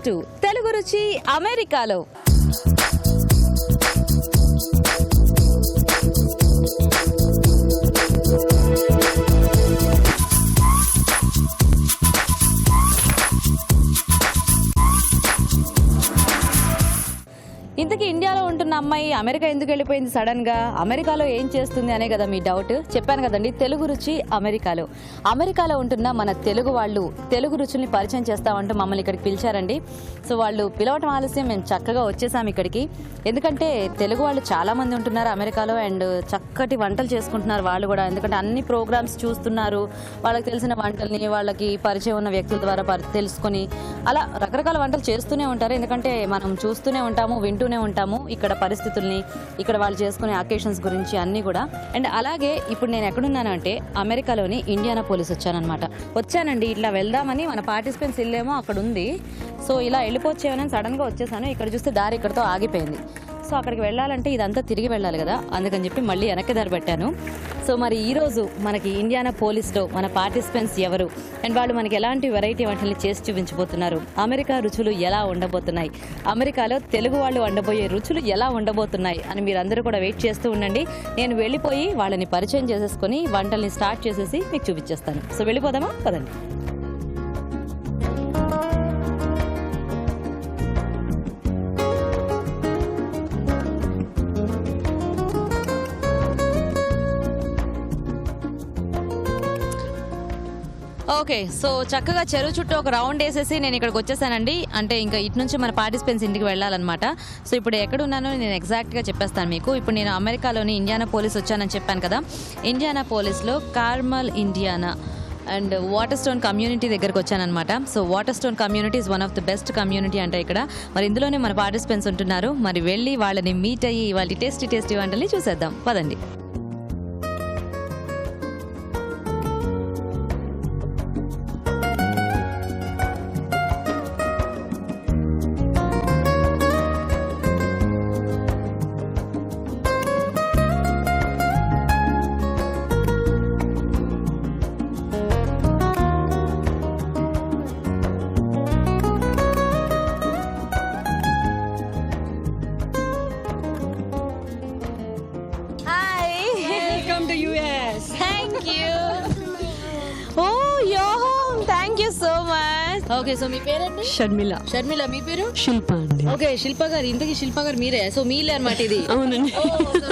To Telugu రుచి అమెరికాలో. ఇంతకీ ఇండియాలో ఉంటున్న అమ్మాయి అమెరికా ఎందుకు వెళ్ళిపోయింది సడన్ గా, అమెరికాలో ఏం చేస్తుంది అనే కదా మీ డౌట్. చెప్పాను కదండి, తెలుగు రుచి అమెరికాలో. అమెరికాలో ఉంటున్న మన తెలుగు వాళ్ళు తెలుగు రుచుల్ని పరిచయం చేస్తామంటూ మమ్మల్ని ఇక్కడికి పిలిచారండి. సో వాళ్ళు పిలవటం ఆలస్యం, మేము చక్కగా వచ్చేసాం ఇక్కడికి. ఎందుకంటే తెలుగు వాళ్ళు చాలా మంది ఉంటున్నారు అమెరికాలో అండ్ చక్కటి వంటలు చేసుకుంటున్నారు వాళ్ళు కూడా. ఎందుకంటే అన్ని ప్రోగ్రామ్స్ చూస్తున్నారు, వాళ్ళకి తెలిసిన వంటల్ని వాళ్ళకి పరిచయం ఉన్న వ్యక్తుల ద్వారా తెలుసుకొని అలా రకరకాల వంటలు చేస్తూనే ఉంటారు. ఎందుకంటే మనం చూస్తూనే ఉంటాము, వింటూనే ఉంటాము ఇక్కడ పరిస్థితుల్ని, ఇక్కడ వాళ్ళు చేసుకునే అకేషన్స్ గురించి అన్నీ కూడా. అండ్ అలాగే ఇప్పుడు నేను ఎక్కడున్నాను అంటే అమెరికాలోని ఇండియానాపోలిస్ వచ్చానండి. ఇట్లా వెళ్దామని మన పార్టిసిపెంట్స్ ఇల్లేమో అక్కడ ఉంది. సో ఇలా వెళ్ళిపోవచ్చేమని సడన్గా వచ్చేసాను. ఇక్కడ చూస్తే దారి ఇక్కడతో ఆగిపోయింది. సో అక్కడికి వెళ్ళాలంటే ఇదంతా తిరిగి వెళ్ళాలి కదా, అందుకని చెప్పి మళ్ళీ వెనక్కి దారి పెట్టాను. సో మరి ఈరోజు మనకి ఇండియానాపోలిస్లో మన పార్టిసిపెంట్స్ ఎవరు అండ్ వాళ్ళు మనకి ఎలాంటి వెరైటీ వంటల్ని చేసి చూపించబోతున్నారు, అమెరికా రుచులు ఎలా ఉండబోతున్నాయి, అమెరికాలో తెలుగు వాళ్ళు వండబోయే రుచులు ఎలా ఉండబోతున్నాయి అని మీరందరూ కూడా వెయిట్ చేస్తూ ఉండండి. నేను వెళ్ళిపోయి వాళ్ళని పరిచయం చేసేసుకొని వంటల్ని స్టార్ట్ చేసేసి మీకు చూపించేస్తాను. సో వెళ్ళిపోదామా, పదండి. ఓకే, సో చక్కగా చెరువు చుట్టూ ఒక రౌండ్ వేసేసి నేను ఇక్కడికి వచ్చేసానండి. అంటే ఇంకా ఇటు నుంచి మన పార్టిసిపెంట్స్ ఇంటికి వెళ్ళాలన్నమాట. సో ఇప్పుడు ఎక్కడ ఉన్నానో నేను ఎగ్జాక్ట్గా చెప్పేస్తాను మీకు. ఇప్పుడు నేను అమెరికాలోని ఇండియానాపోలిస్ వచ్చానని చెప్పాను కదా. ఇండియానాపోలిస్లో Carmel Indiana and water stone community దగ్గరకు వచ్చానమాట. So water stone community is one of the best community అంటే ఇక్కడ. మరి ఇందులోనే మన పార్టిసిపెంట్స్ ఉంటున్నారు. మరి వెళ్ళి వాళ్ళని మీట్ అయ్యి వాళ్ళ టేస్టీ వంటల్ని చూసేద్దాం, పదండి. ఓకే, సో మీ పేరండి? షర్మిల. షర్మిల, మీ పేరు? శిల్ప అండి. ఓకే, శిల్ప గారు. ఇంతకీ శిల్ప గారు మీరే? సో మీలే అనమాట ఇది. అవునండి.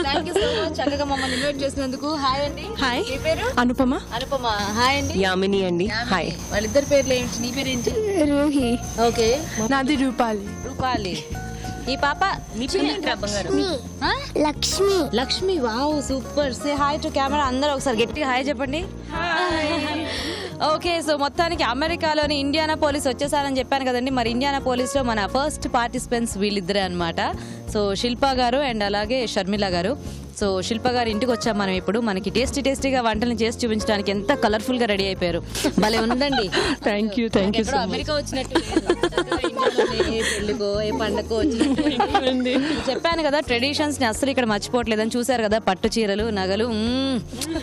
థ్యాంక్ యూ సో మచ్ చక్కగా మమ్మల్ని ఇన్వైట్ చేసినందుకు. హాయ్ అండి. హాయ్. మీ పేరు? అనుపమ. అనుపమ. హాయ్ అండి. యామిని అండి. హాయ్. వాళ్ళిద్దరు పేర్లు ఏంటి? నీ పేరేంటి? రూహి. ఓకే. నాది రూపాలి. రూపాలి. ఈ పాప Lakshmi. Lakshmi. Wow, super. Say hi to camera. అందరూ ఒకసారి గట్టిగా హాయ్ చెప్పండి. ఓకే, సో మొత్తానికి అమెరికాలోని ఇండియానాపోలిస్ వచ్చేసారని చెప్పాను కదండి. మరి ఇండియానాపోలిస్లో మన ఫస్ట్ పార్టిసిపెంట్స్ వీళ్ళిద్దరే అనమాట. సో శిల్ప గారు అండ్ అలాగే షర్మిల గారు. సో శిల్ప గారు ఇంటికి వచ్చాం మనం ఇప్పుడు. మనకి టేస్టీగా వంటలు చేసి చూపించడానికి ఎంత కలర్ఫుల్ గా రెడీ అయిపోయారు, భలే ఉందండి. Thank you. అమెరికా వచ్చినట్టు ఏ పెళ్లికో ఏ పండగకో వచ్చినట్టు. చెప్పాను కదా, ట్రెడిషన్స్ ని అసలు ఇక్కడ మర్చిపోవట్లేదని. చూసారు కదా, పట్టు చీరలు, నగలు,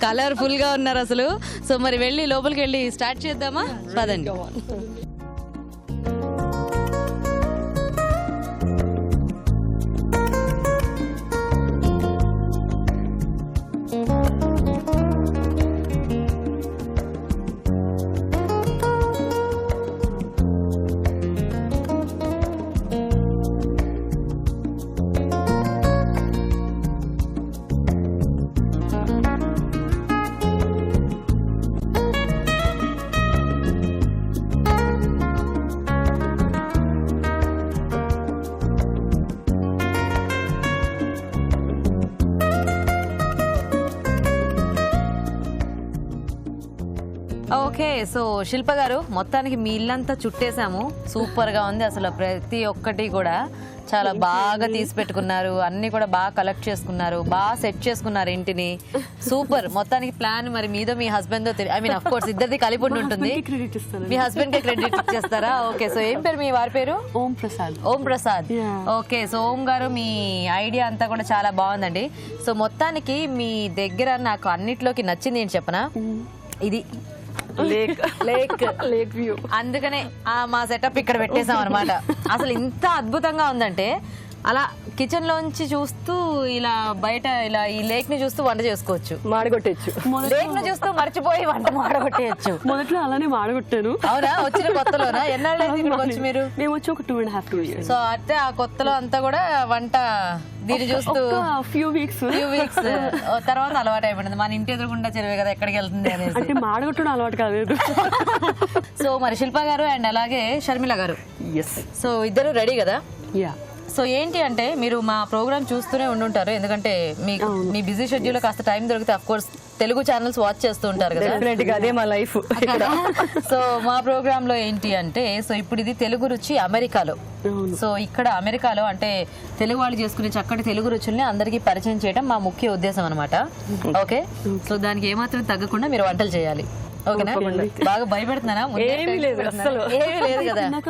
కలర్ఫుల్ గా ఉన్నారు అసలు. సో మరి వెళ్ళి లోపలికి వెళ్ళి స్టార్ట్ చేద్దామా, పదండి. ఓకే, సో శిల్ప గారు, మొత్తానికి మీ ఇల్లంతా చుట్టేసాము. సూపర్ గా ఉంది అసలు. ప్రతి ఒక్కటి కూడా చాలా బాగా తీసి పెట్టుకున్నారు, అన్ని కూడా బాగా కలెక్ట్ చేసుకున్నారు, బాగా సెట్ చేసుకున్నారు ఇంటిని. సూపర్. మొత్తానికి ప్లాన్ మరి మీదో మీ హస్బెండ్ దో, ఐ మీన్ ఆఫ్ కోర్స్ ఇద్దరిది కలిపి ఉంటుంది. మీ హస్బెండ్ కి క్రెడిట్ ఇచ్చేస్తారా? ఓకే, సో ఏం పేరు మీ వారి పేరు? ఓం ప్రసాద్. ఓం ప్రసాద్. ఓకే, సో ఓం గారు, మీ ఐడియా అంతా కూడా చాలా బాగుందండి. సో మొత్తానికి మీ దగ్గర నాకు అన్నిట్లోకి నచ్చింది ఏంటి చెప్పనా? ఇది లేక్ లేక్ వ్యూ. అందుకనే మా సెటప్ ఇక్కడ పెట్టేసాం అనమాట. అసలు ఇంత అద్భుతంగా ఉందంటే అలా కిచెన్ లోంచి చూస్తూ ఇలా బయట ఇలా ఈ లేక్ ని చూస్తూ వంట చేసుకోవచ్చు, మాడగొట్టచ్చు. లేక్ ని చూస్తూ మర్చిపోయి వంట మాడగొట్టేయచ్చు. మొదట్లో అలానే మాడగొట్టాను. అవునా? వచ్చిన కొత్తలోనా? ఎన్నాళ్ళు ఇక్కడికి వచ్చి మీరు? మేము వచ్చి ఒక 2.5 years. సో అయితే ఆ కొత్తలో అంతా కూడా వంట దీన్ని చూస్తూ ఫ్యూ వీక్స్ తర్వాత అలవాటు అయిపోయింది. మన ఇంటి ఎదురుకుండా చెరువే కదా, ఎక్కడికి వెళ్తుంది అనేసి. అంటే మాడగొట్టడం అలవాటు కాలేదు. సో మరి శిల్ప గారు అండ్ అలాగే షర్మిల గారు, ఎస్. సో ఇద్దరు రెడీ కదా? యా. సో ఏంటి అంటే మీరు మా ప్రోగ్రామ్ చూస్తూనే ఉండుంటారు, ఎందుకంటే మీ బిజీ షెడ్యూల్ కాస్త టైం దొరికితే of course Telugu channels watch చేస్తూ ఉంటారు కదా. డెఫినెట్ గా అదే మా లైఫ్. సో మా ప్రోగ్రామ్ లో ఏంటి అంటే, సో ఇప్పుడు ఇది తెలుగు రుచి అమెరికాలో. సో ఇక్కడ అమెరికాలో అంటే తెలుగు వాళ్ళు చేసుకునే చక్కటి తెలుగు రుచుల్ని అందరికీ పరిచయం చేయడం మా ముఖ్య ఉద్దేశం అనమాట. ఓకే, సో దానికి ఏమాత్రం తగ్గకుండా మీరు వంటలు చేయాలి. ఓకేనా? బాగా భయపడుతున్నానా? ఏమీ లేదు అసలు. ఏమీ లేదు కదా. తిన్నాక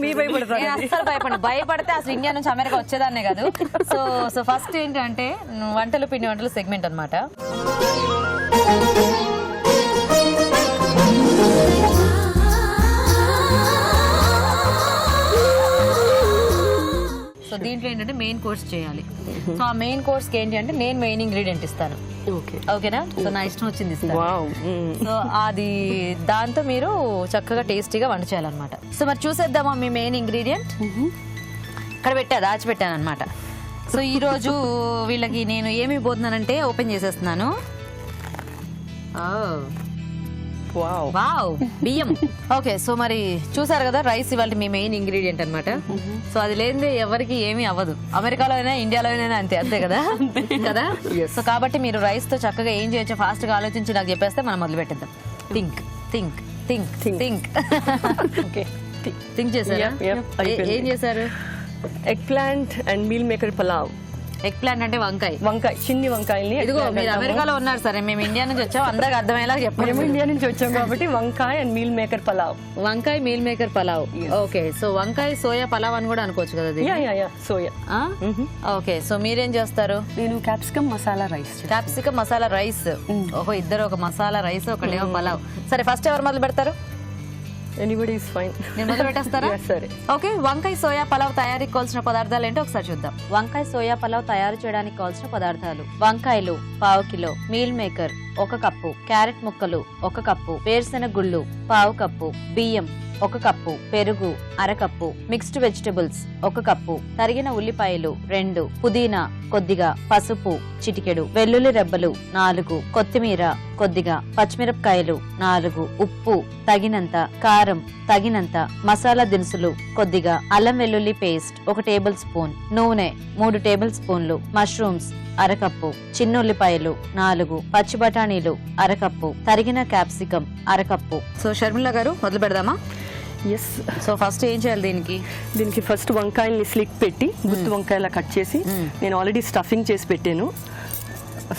మీరు భయపడతారు. నేను అస్సలు భయపడితే అసలు ఇండియా నుంచి అమెరికా వచ్చేదాన్నే కాదు. సో ఫస్ట్ ఏంటంటే వంటలు పిండి వంటలు సెగ్మెంట్ అన్నమాట. సో దీంట్లో ఏంటంటే మెయిన్ కోర్స్ చేయాలి. సో ఆ మెయిన్ కోర్స్ కి ఏంటి అంటే నేను మెయిన్ ఇంగ్రీడియంట్ ఇస్తాను. ఓకేనా? సో నా ఇష్టం వచ్చింది ఇస్తాను. సో అది దాంతో మీరు చక్కగా టేస్టీగా వంట చేయాలన్నమాట. సో మరి చూసేద్దామా మీ మెయిన్ ఇంగ్రీడియంట్? ఇక్కడ దాచిపెట్టాను అనమాట. సో ఈ రోజు వీళ్ళకి నేను ఏమి పోతున్నానంటే ఓపెన్ చేసేస్తున్నాను. వావ్, బియ్యం. ఓకే, సో మరి చూసారు కదా, రైస్ ఇవాళ మీ మెయిన్ ఇంగ్రీడియంట్ అన్నమాట. సో అది లేనిదే ఎవరికి ఏమీ అవ్వదు, అమెరికాలో అయినా ఇండియాలో అయినా అంతే కదా. కదా. సో కాబట్టి మీరు రైస్ తో చక్కగా ఏం చేయొచ్చో ఫాస్ట్ గా ఆలోచించి నాకు చెప్పేస్తే మనం మొదలు పెట్టేద్దాం. Think think think think think చేశారా? ఏం చేశారు? Egg plant and meal maker pulao. Egg plant అంటే వంకాయ, చిన్ని వంకాయల్ని. ఇదిగో మీరు అమెరికాలో ఉన్నారు సరే, మేము ఇండియా నుంచి వచ్చాం, అందరికి అర్థమయ్యేలా చెప్పండి. మేము ఇండియా నుంచి వచ్చాం కాబట్టి వంకాయ అండ్ మీల్ మేకర్ పలావ్. వంకాయ meal maker pulao. Okay, so వంకాయ సోయా పలావ్ అని కూడా అనుకోవచ్చు కదా. సోయా. ఓకే, సో మీరేం చేస్తారు? నేను capsicum masala rice. Capsicum masala rice. ఓహో, ఇద్దరు ఒక మసాలా రైస్, ఒకటేమో పలావ్. సరే, ఫస్ట్ ఎవరు మొదలు పెడతారు? Anybody is fine. నేను మొదలు పెట్టేస్తారా? సరే. ఓకే, వంకాయ సోయా పలావ్ తయారీకి కావాల్సిన పదార్థాలు ఏంటో ఒకసారి చూద్దాం. వంకాయ సోయా పలావ్ తయారు చేయడానికి కావాల్సిన పదార్థాలు: వంకాయలు 1/2 kilo, meal maker 1 cup, carrot ముక్కలు 1 కప్పు, వేరుశెనగ గుళ్ళు 1/2 కప్పు, బియ్యం 1 కప్పు, పెరుగు 1/2 కప్పు, మిక్స్డ్ వెజిటబుల్స్ 1 కప్పు, తరిగిన ఉల్లిపాయలు 2, పుదీనా కొద్దిగా, పసుపు చిటికెడు, వెల్లుల్లి రెబ్బలు 4, కొత్తిమీర కొద్దిగా, పచ్చిమిరపకాయలు 4, ఉప్పు తగినంత, కారం తగినంత, మసాలా దినుసులు కొద్దిగా, అల్లం వెల్లుల్లి పేస్ట్ 1 టేబుల్ స్పూన్, నూనె 3 టేబుల్ స్పూన్లు, మష్రూమ్స్ 1/2 కప్పు, చిన్న ఉల్లిపాయలు 4, పచ్చి బఠానీలు 1/2 కప్పు, తరిగిన క్యాప్సికమ్ 1/2 కప్పు. సో షర్మిల గారు మొదలు పెడదామా? ఎస్. సో ఫస్ట్ ఏం చేయాలి దీనికి ఫస్ట్ వంకాయల్ని స్లిక్ పెట్టి గుత్తి వంకాయలా కట్ చేసి నేను ఆల్రెడీ స్టఫింగ్ చేసి పెట్టాను.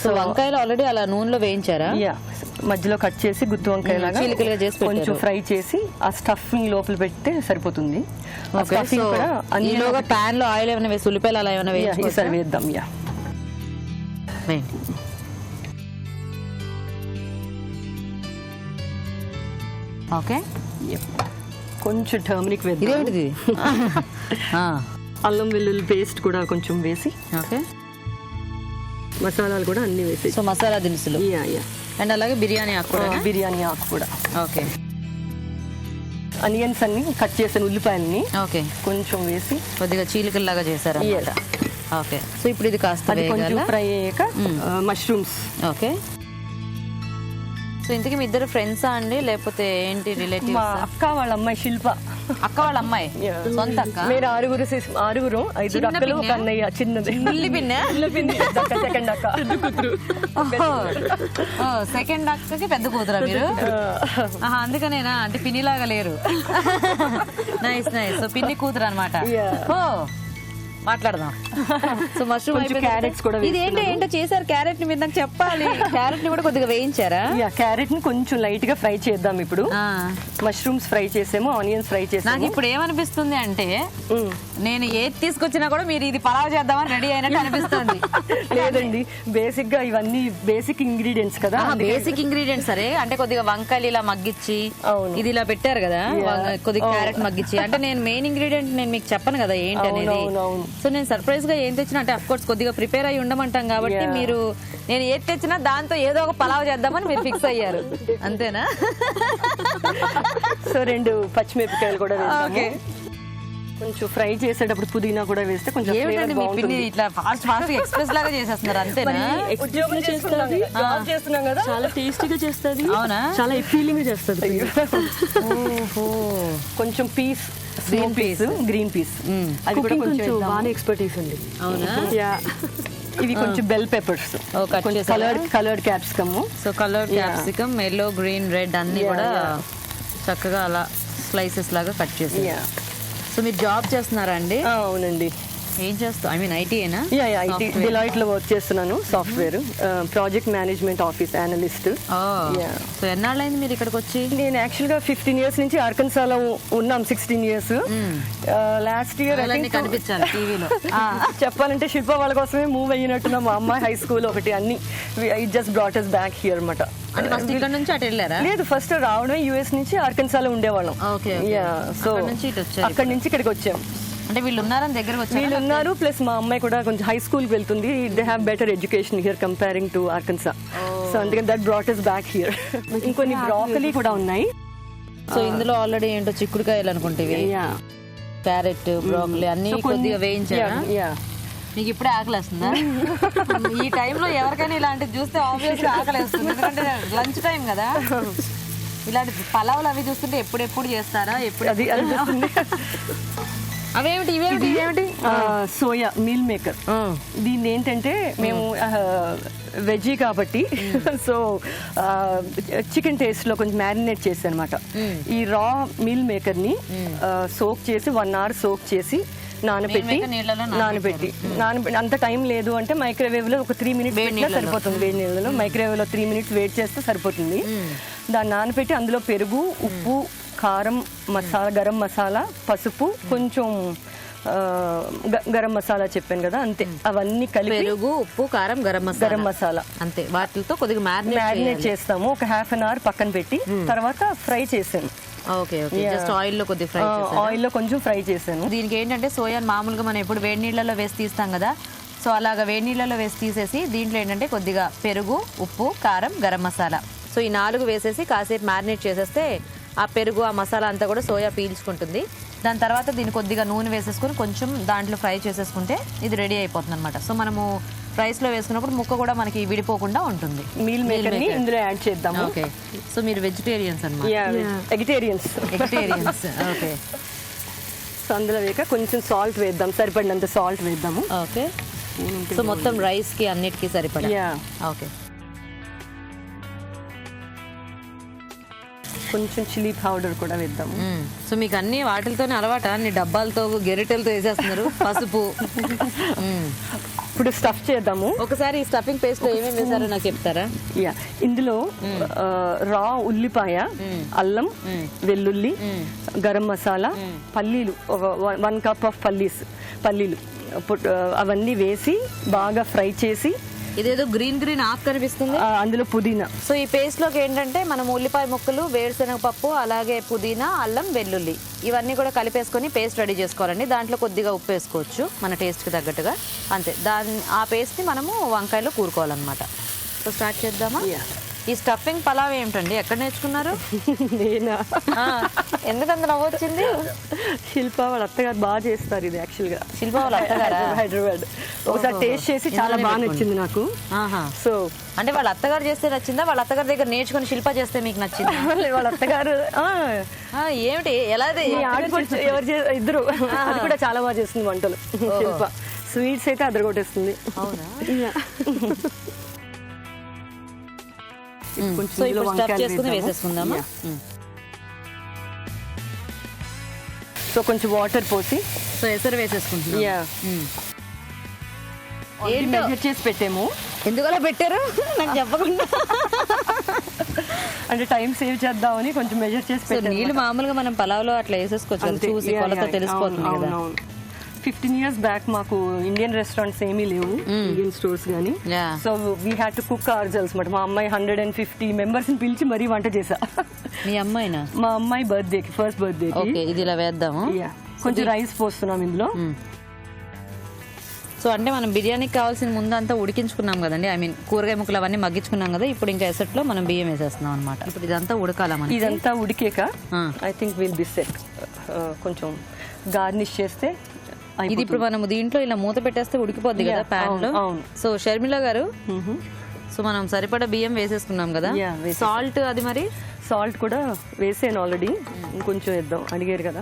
సో వంకాయలు ఆల్రెడీ అలా నూనెలో వేయించారా? మధ్యలో కట్ చేసి గుత్తి వంకాయలాగా చిలుకలుగా చేసి కొంచెం ఫ్రై చేసి ఆ స్టఫింగ్ లోపల పెడితే సరిపోతుంది. ఈలోగా పాన్ లో ఆయిల్ ఏమైనా వేసి ఉల్లిపాయలు అలా ఏమైనా వేసి వేద్దాం. ఓకే, కొంచెం టర్మరిక్ వేద్దాం. అల్లం వెల్లుల్లి పేస్ట్ కూడా కొంచెం వేసి, ఓకే, మసాలాలు కూడా అన్ని వేసి, సో మసాలా దినుసులు అండ్ అలాగే బిర్యానీ ఆకు కూడా. ఓకే, ఆనియన్స్ అన్ని కట్ చేసిన ఉల్లిపాయలని ఓకే కొంచెం వేసి కొద్దిగా చీలికల్లాగా చేశారు. ఓకే, సో ఇప్పుడు ఇది కాస్త ఫ్రై అయ్యాక మష్రూమ్స్. ఓకే, సో ఇంతకీ మీ ఇద్దరు ఫ్రెండ్సా అండి లేకపోతే ఏంటి రిలేటివ్స్? అక్క వాళ్ళ అమ్మాయి శిల్ప. అక్క వాళ్ళ అమ్మాయి సొంత అక్క? మీరు 6, 5 అక్కలు, ఒక అన్నయ్య చిన్నది. సెకండ్ అక్క. సెకండ్ అక్కకి పెద్ద కూతురా మీరు? అందుకనేనా అంటే పిన్నిలాగా లేరు. Nice nice. సో పిన్ని కూతురు అనమాట. మాట్లాడదాం. సో మష్రూమ్ కొంచెం carrots కూడా ఇది ఏంటో చేశారు, క్యారెట్ ని మీరు నాకు చెప్పాలి. క్యారెట్ ని కూడా కొద్దిగా వేయించారా? క్యారెట్ ని కొంచెం లైట్ గా ఫ్రై చేద్దాం ఇప్పుడు. మష్రూమ్స్ ఫ్రై చేసాము, ఆనియన్స్ ఫ్రై నాకు చేసాము. ఇప్పుడు ఏమనిపిస్తుంది అంటే నేను ఏది తీసుకొచ్చినా కూడా మీరు ఇది పలావ్ చేద్దామని రెడీ అయినట్టు అనిపిస్తుంది. లేదండి, బేసిక్ గా ఇవన్నీ బేసిక్ ఇంగ్రీడియంట్స్ కదా. బేసిక్ ఇంగ్రీడియంట్స్ సరే, అంటే కొద్దిగా వంకాయలు ఇలా మగ్గిచ్చి అవును. ఇది ఇలా పెట్టారు కదా, కొద్దిగా క్యారెట్ మగ్గిచ్చి, అంటే నేను మెయిన్ ఇంగ్రీడియంట్ నేను మీకు చెప్పను కదా ఏంటి అనేది. అవునవును. సో నేను సర్ప్రైజ్ గా ఏం తెచ్చినా అంటే అఫ్ కోర్స్ కొద్దిగా ప్రిపేర్ అయ్యి ఉండమంటాం కాబట్టి మీరు నేను ఏది తెచ్చినా దాంతో ఏదో ఒక పలావ్ చేద్దామని మీరు ఫిక్స్ అయ్యారు, అంతేనా? సో 2 పచ్చిమిరపకాయలు కూడా వేసాము. ఓకే. కొంచెం ఫ్రై చేసేటప్పుడు పుదీనా కూడా వేస్తే కొంచెం ఏమిటండి ఫ్లేవర్ మీ పిన్ని బాగుంటుంది. ఇట్లా ఫాస్ట్ ఫాస్ట్ ఎక్స్ప్రెస్ లాగా చేసేస్తున్నారు, అంతేనా? ఉద్యోగం చేస్తుంది, జాబ్ చేస్తున్నాం కదా, చాలా టేస్టీగా చేస్తుంది. అవునా? చాలా ఫీలింగ్ చేస్తుంది. ఓహో. కొంచెం peas, Green peas. Green peas, అది కూడా కొంచెం బాగా ఎక్స్పర్టీస్ ఉంది. అవునా? ఇవి కొంచెం బెల్ పెప్పర్స్, cut కొంచెం చేసారా? Coloured capsicum. So colour capsicum, yellow, green, red అన్ని కూడా చక్కగా అలా స్లైసెస్ లాగా కట్ చేసి. సో మీరు జాబ్ చేస్తున్నారా అండి? అవునండి. ఏం చేస్తా, ఐ మీన్ ఐటీయేనా? ఐటీ డిలాయిట్ లో వర్క్ చేస్తున్నాను, software project management office analyst. So ఎన్నాళ్ళైంది మీరు ఇక్కడికి వచ్చి? నేను యాక్చువల్ గా 15 years నుంచి ఆర్కన్సాలో ఉన్నాం. 16 years. లాస్ట్ ఇయర్ కనిపించాలి టీవీలో. చెప్పాలంటే శిల్ప వాళ్ళ కోసమే మూవ్ అయినట్టున్నా. మా అమ్మాయి హై స్కూల్ ఒకటి అన్ని it just brought us back here అన్నమాట. అంటే ఫస్ట్ ఇక్కడ నుంచి అటు వెళ్ళారా? లేదు, ఫస్ట్ రావడమే యుఎస్ నుంచి ఆర్కన్సాలో ఉండేవాళ్ళం. సో అక్కడ నుంచి ఇక్కడికి వచ్చాం. అంటే వీళ్ళు ఉన్నారని దగ్గరకు వచ్చారు? వీళ్ళు ఉన్నారు, ప్లస్ మా అమ్మాయి కూడా కొంచెం హై స్కూల్ కి వెళ్తుంది. They have better education here comparing to Arkansas. So అందుకని that brought us back here. ఇంకొన్ని బ్రాకలీ కూడా ఉన్నాయి. సో ఇందులో ఆల్రెడీ ఏంటో చిక్కుడుకాయలు అనుకుంటేవి, క్యారెట్, బ్రోకలీ అన్ని కొద్దిగా వేయించారా? మీకు ఇప్పుడే ఆకలేస్తుందా? ఈ టైంలో ఎవరికైనా ఇలాంటివి చూస్తే ఆబ్వియస్గా ఆకలేస్తుంది, ఎందుకంటే లంచ్ టైం కదా. ఇలాంటి పలావులు అవి చూస్తుంటే ఎప్పుడెప్పుడు చేస్తారా? ఎప్పుడు అది అనిపిస్తుంది. అవేమిటి ఇవేమిటి? Soya meal maker. దీన్ని ఏంటంటే మేము వెజీ కాబట్టి సో చికెన్ టేస్ట్ లో కొంచెం మ్యారినేట్ చేసి అనమాట. ఈ రా మీల్ మేకర్ ని సోక్ చేసి 1 hour సోక్ చేసి నానబెట్టి అంత టైం లేదు అంటే మైక్రోవేవ్ లో ఒక 3 minutes పెట్టినా సరిపోతుంది. వేడి నీళ్ళలో మైక్రోవేవ్ లో 3 minutes వేడి చేస్తే సరిపోతుంది. దాన్ని నానబెట్టి అందులో పెరుగు, ఉప్పు, కారం, మసాలా, గరం మసాలా, పసుపు, కొంచెం గరం మసాలా చెప్పాను కదా, అంతే. అవన్నీ కలిపి పెరుగు, ఉప్పు, కారం, గరం మసాలా అంతే, వాటితో కొద్దిగా మ్యారినేట్ చేస్తాము. ఒక 1/2 an hour పక్కన పెట్టి తర్వాత ఫ్రై చేసాను. జస్ట్ ఆయిల్ లో కొద్దిగా ఫ్రై ఆయిల్ లో కొంచెం ఫ్రై చేశాను. దీనికి ఏంటంటే సోయా మామూలుగా మనం ఎప్పుడు వేడి నీళ్ళలో వేసి తీస్తాం కదా, సో అలాగా వేడి నీళ్ళలో వేసి తీసేసి దీంట్లో ఏంటంటే కొద్దిగా పెరుగు, ఉప్పు, కారం, గరం మసాలా, సో ఈ 4 వేసేసి కాసేపు మ్యారినేట్ చేసేస్తే ఆ పెరుగు, ఆ మసాలా అంతా కూడా సోయా పీల్చుకుంటుంది. దాని తర్వాత దీన్ని కొద్దిగా నూనె వేసేసుకుని కొంచెం దాంట్లో ఫ్రై చేసేసుకుంటే ఇది రెడీ అయిపోతుంది అనమాట. సో మనము రైస్ లో వేసుకున్నప్పుడు ముక్క కూడా మనకి విడిపోకుండా ఉంటుంది. మీల్ మేకర్ ని ఇందులో యాడ్ చేద్దాము. ఓకే. సో మీరు వెజిటేరియన్స్ అన్నమాట? ఎగిటేరియన్స్. ఓకే. సో అందులో వేక కొంచెం సాల్ట్ వేద్దాం, సరిపడినంత సాల్ట్ వేద్దాము. ఓకే. సో మొత్తం రైస్ కి అన్నిటికీ సరిపడా. ఓకే. కొంచెం చిల్లీ పౌడర్ కూడా వేద్దాము. సో మీకు అన్ని వాటితోనే అలవాట, అన్ని డబ్బాలతో గెరిటెలతో వేసేస్తున్నారు. పసుపు. ఇప్పుడు స్టఫ్ చేద్దాము. ఒకసారి ఈ స్టఫింగ్ పేస్ట్ లో ఏమేమి వేసారో నాకు చెప్తారా? ఇందులో రా ఉల్లిపాయ, అల్లం, వెల్లుల్లి, గరం మసాలా, పల్లీలు, 1 cup ఆఫ్ పల్లీలు అవన్నీ వేసి బాగా ఫ్రై చేసి, ఇదేదో గ్రీన్ ఆకు కనిపిస్తుంది, అందులో పుదీనా. సో ఈ పేస్ట్ లోకి ఏంటంటే మనం ఉల్లిపాయ ముక్కలు, వేరుశనగ పప్పు, అలాగే పుదీనా, అల్లం, వెల్లుల్లి ఇవన్నీ కూడా కలిపేసుకొని పేస్ట్ రెడీ చేసుకోవాలండి. దాంట్లో కొద్దిగా ఉప్పు వేసుకోవచ్చు మన టేస్ట్కి తగ్గట్టుగా, అంతే. ఆ పేస్ట్ని మనము వంకాయలో కూరుకోవాలన్నమాట. సో స్టార్ట్ చేద్దామా? ఈ స్టఫింగ్ పలావ్ ఏమిటండి, ఎక్కడ నేర్చుకున్నారు? నేనా? ఎందుకంత నవ్వొచ్చింది? శిల్ప వాళ్ళ అత్తగారు బాగా చేస్తారు ఇది. యాక్చువల్ గా శిల్ప వాళ్ళ అత్తగారా? హైదరాబాద్. ఒకసారి టేస్ట్ చేసి చాలా బాగా నచ్చింది నాకు. సో అంటే వాళ్ళ అత్తగారు చేస్తే నచ్చిందా, వాళ్ళ అత్తగారి దగ్గర నేర్చుకుని శిల్ప చేస్తే మీకు నచ్చింది? వాళ్ళ అత్తగారు ఏమిటి, ఎలా ఇద్దరు, అది కూడా చాలా బాగా చేస్తుంది వంటలు. శిల్ప స్వీట్స్ అయితే అదరగొట్టేస్తుంది. అవునా? సో కొంచెం వాటర్ పోసి సో ఎసరు వేసేసుకుంటున్నాం. యా మెజర్ చేసి పెట్టాము. ఎందుకలా పెట్టారు నాకు చెప్పకుండా? అంటే టైం సేవ్ చేద్దామని కొంచెం మెజర్ చేసి సో నీళ్ళు మామూలుగా మనం పలావ్లో అట్లా వేసేసుకోవచ్చు, చూసి కొలత తెలిసిపోతుంది కదా. 15 years బ్యాక్ మాకు ఇండియన్ రెస్టారెంట్స్ ఏమీ లేవు, ఇండియన్ స్టోర్స్ గానీ. So we had to cook ourselves మాట. మా అమ్మాయి 150 మెంబర్స్ ని పిలిచి మరీ వంట చేసా. మీ అమ్మాయినా? మా అమ్మాయి బర్త్డేకి, ఫస్ట్ బర్త్డే. ఓకే, ఇది ఇలా వేద్దాము. కొంచెం రైస్ పోస్తున్నాం ఇందులో. సో అంటే మనం బిర్యానీకి కావాల్సిన ముందు అంతా ఉడికించుకున్నాం కదండి, ఐ మీన్ కూరగాయ ముక్కలు అవన్నీ మగ్గించుకున్నాం కదా. ఇప్పుడు ఇంకా ఎసట్లో మనం బియ్యం వేసేస్తున్నాం అనమాట. ఇప్పుడు ఇదంతా ఉడకాల మనం. ఇదంతా ఉడికేక I think will be set. కొంచెం గార్నిష్ చేస్తే ఇది ఇప్పుడు మనం దీంట్లో ఇలా మూత పెట్టేస్తే ఉడికిపోద్ది కదా ప్యాన్ లో. సో షర్మిల గారు, సో మనం సరిపడా బియ్యం వేసేసుకున్నాం కదా. సాల్ట్ అది మరి సాల్ట్ కూడా వేసాను ఆల్రెడీ, ఇంకొంచెం వేద్దాం. అడిగారు కదా.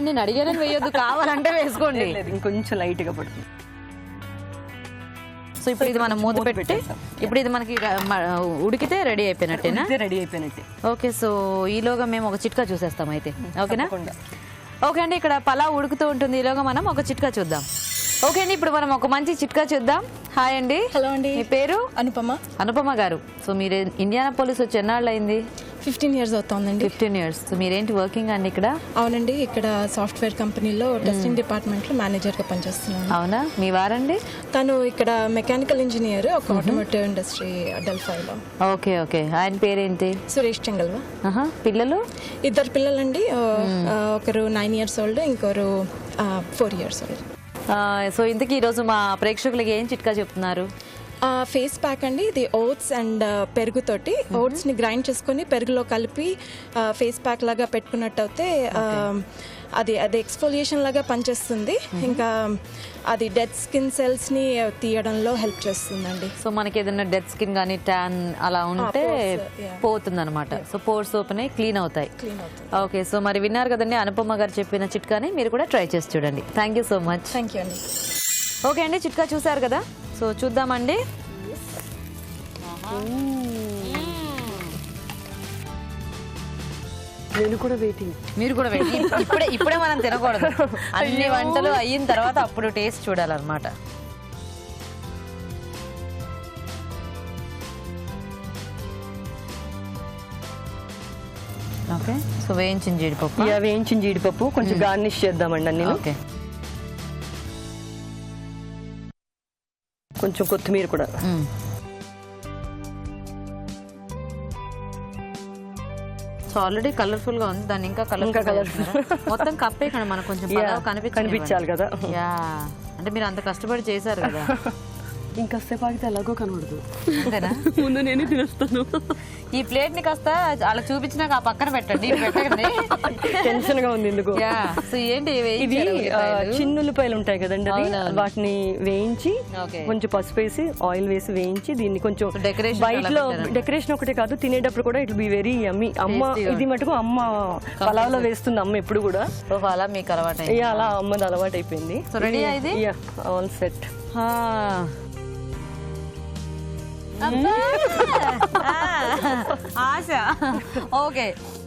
నేను అడిగానని వేయొద్దు, కావాలంటే వేసుకోండి. ఇంకొంచెం లైట్ గా పడుతుంది. సో ఇప్పుడు ఇది మనం మూత పెట్టి ఇప్పుడు ఇది మనకి ఉడికితే రెడీ అయిపోయినట్టేనా? రెడీ అయిపోయినట్టే. ఓకే, సో ఈలోగా మేము ఒక చిట్కా చూసేస్తాం అయితే. ఓకేనా? ఓకే అండి, ఇక్కడ పలావ్ ఉడుకుతూ ఉంటుంది, ఈలోగా మనం ఒక చిట్కా చూద్దాం. ఓకే అండి, ఇప్పుడు మనం ఒక మంచి చిట్కా చూద్దాం. హాయ్ అండి. హలో అండి. మీ పేరు? అనుపమ. అనుపమ గారు, సో మీరు ఇండియానాపోలిస్ వచ్చి ఎన్నాళ్ళు అయింది? 15 years అవుతోందండి. 15 years. సో మీరేంటి వర్కింగ్ అండి ఇక్కడ? అవునండి, ఇక్కడ సాఫ్ట్వేర్ కంపెనీలో టెస్టింగ్ డిపార్ట్మెంట్లో మేనేజర్గా పనిచేస్తున్నాను. అవునా? మీ వారండి? తను ఇక్కడ మెకానికల్ ఇంజనీర్, ఒక ఆటోమోటివ్ ఇండస్ట్రీ డెల్ఫైలో. ఓకే ఓకే, ఆయన పేరేంటి? సురేష్ చెంగల్వా. పిల్లలు? 2 పిల్లలండి, ఒకరు 9 years old, ఇంకొకరు 4 years old. సో ఇంతకీ ఈరోజు మా ప్రేక్షకులకి ఏం చిట్కా చెప్తున్నారు? ఫేస్ ప్యాక్ అండి, ఇది ఓట్స్ అండ్ పెరుగుతోటి. ఓట్స్ని గ్రైండ్ చేసుకొని పెరుగులో కలిపి ఫేస్ ప్యాక్ లాగా పెట్టుకున్నట్టు అయితే అది ఎక్స్ఫోలియేషన్ లాగా పనిచేస్తుంది. ఇంకా అది డెడ్ స్కిన్ సెల్స్ని తీయడంలో హెల్ప్ చేస్తుందండి. సో మనకి ఏదైనా డెడ్ స్కిన్ కానీ ట్యాన్ అలా ఉంటే పోతుంది అనమాట. సో పోర్స్ ఓపెన్ అయ్యి క్లీన్ అవుతాయి. ఓకే, సో మరి విన్నారు కదండి అనుపమ గారు చెప్పిన చిట్కాని మీరు కూడా ట్రై చేసి చూడండి. Thank you so much. Thank you అండి. ఓకే అండి, చిట్కా చూసారు కదా. సో చూద్దామండి. నేను కూడా వెయిటింగ్, మీరు కూడా ఇప్పుడే మనం తినకూడదు, అన్ని వంటలు అయిన తర్వాత అప్పుడు టేస్ట్ చూడాలన్నమాట. ఓకే, సో వేయించిన జీడిపప్పు. వేయించిన జీడిపప్పు కొంచెం గార్నిష్ చేద్దామండి అన్ని. ఓకే, కొంచెం కొత్తిమీర కూడా. సో ఆల్రెడీ కలర్ఫుల్ గా ఉంది, దాన్ని ఇంకా కలర్ మొత్తం కప్పే కదా మనకు కొంచెం కనిపించాలి కదా. యా, అంటే మీరు అంత కష్టపడి చేశారు కదా. ఇంకాసేపు ఆగితే ఎలాగో కనబడదు, అంతేనా? ముందు నేనే తినేస్తాను. ఈ ప్లేట్ ని కాస్త వాళ్ళకి చూపించినాక ఆ పక్కన పెట్టండి, పెట్టండి. టెన్షన్ గా ఉంది ఎందుకు. సో ఏంటి ఇవి చిన్న ఉల్లిపాయలు ఉంటాయి కదండి, అది వాటిని వేయించి కొంచెం పసుపు వేసి ఆయిల్ వేసి వేయించి దీన్ని కొంచెం బయటలో డెకరేషన్ ఒకటే కాదు, తినేటప్పుడు కూడా ఇట్ బి వెరీ యమ్మీ. అమ్మ ఇది మటుకు అమ్మ పలావ్లో వేస్తుంది అమ్మ ఎప్పుడు కూడా. అలా మీకు అలవాటు? అలా అమ్మది అలవాటు అయిపోయింది. రెడీ అయింది, ఆల్ సెట్. ఆశ. ఓకే,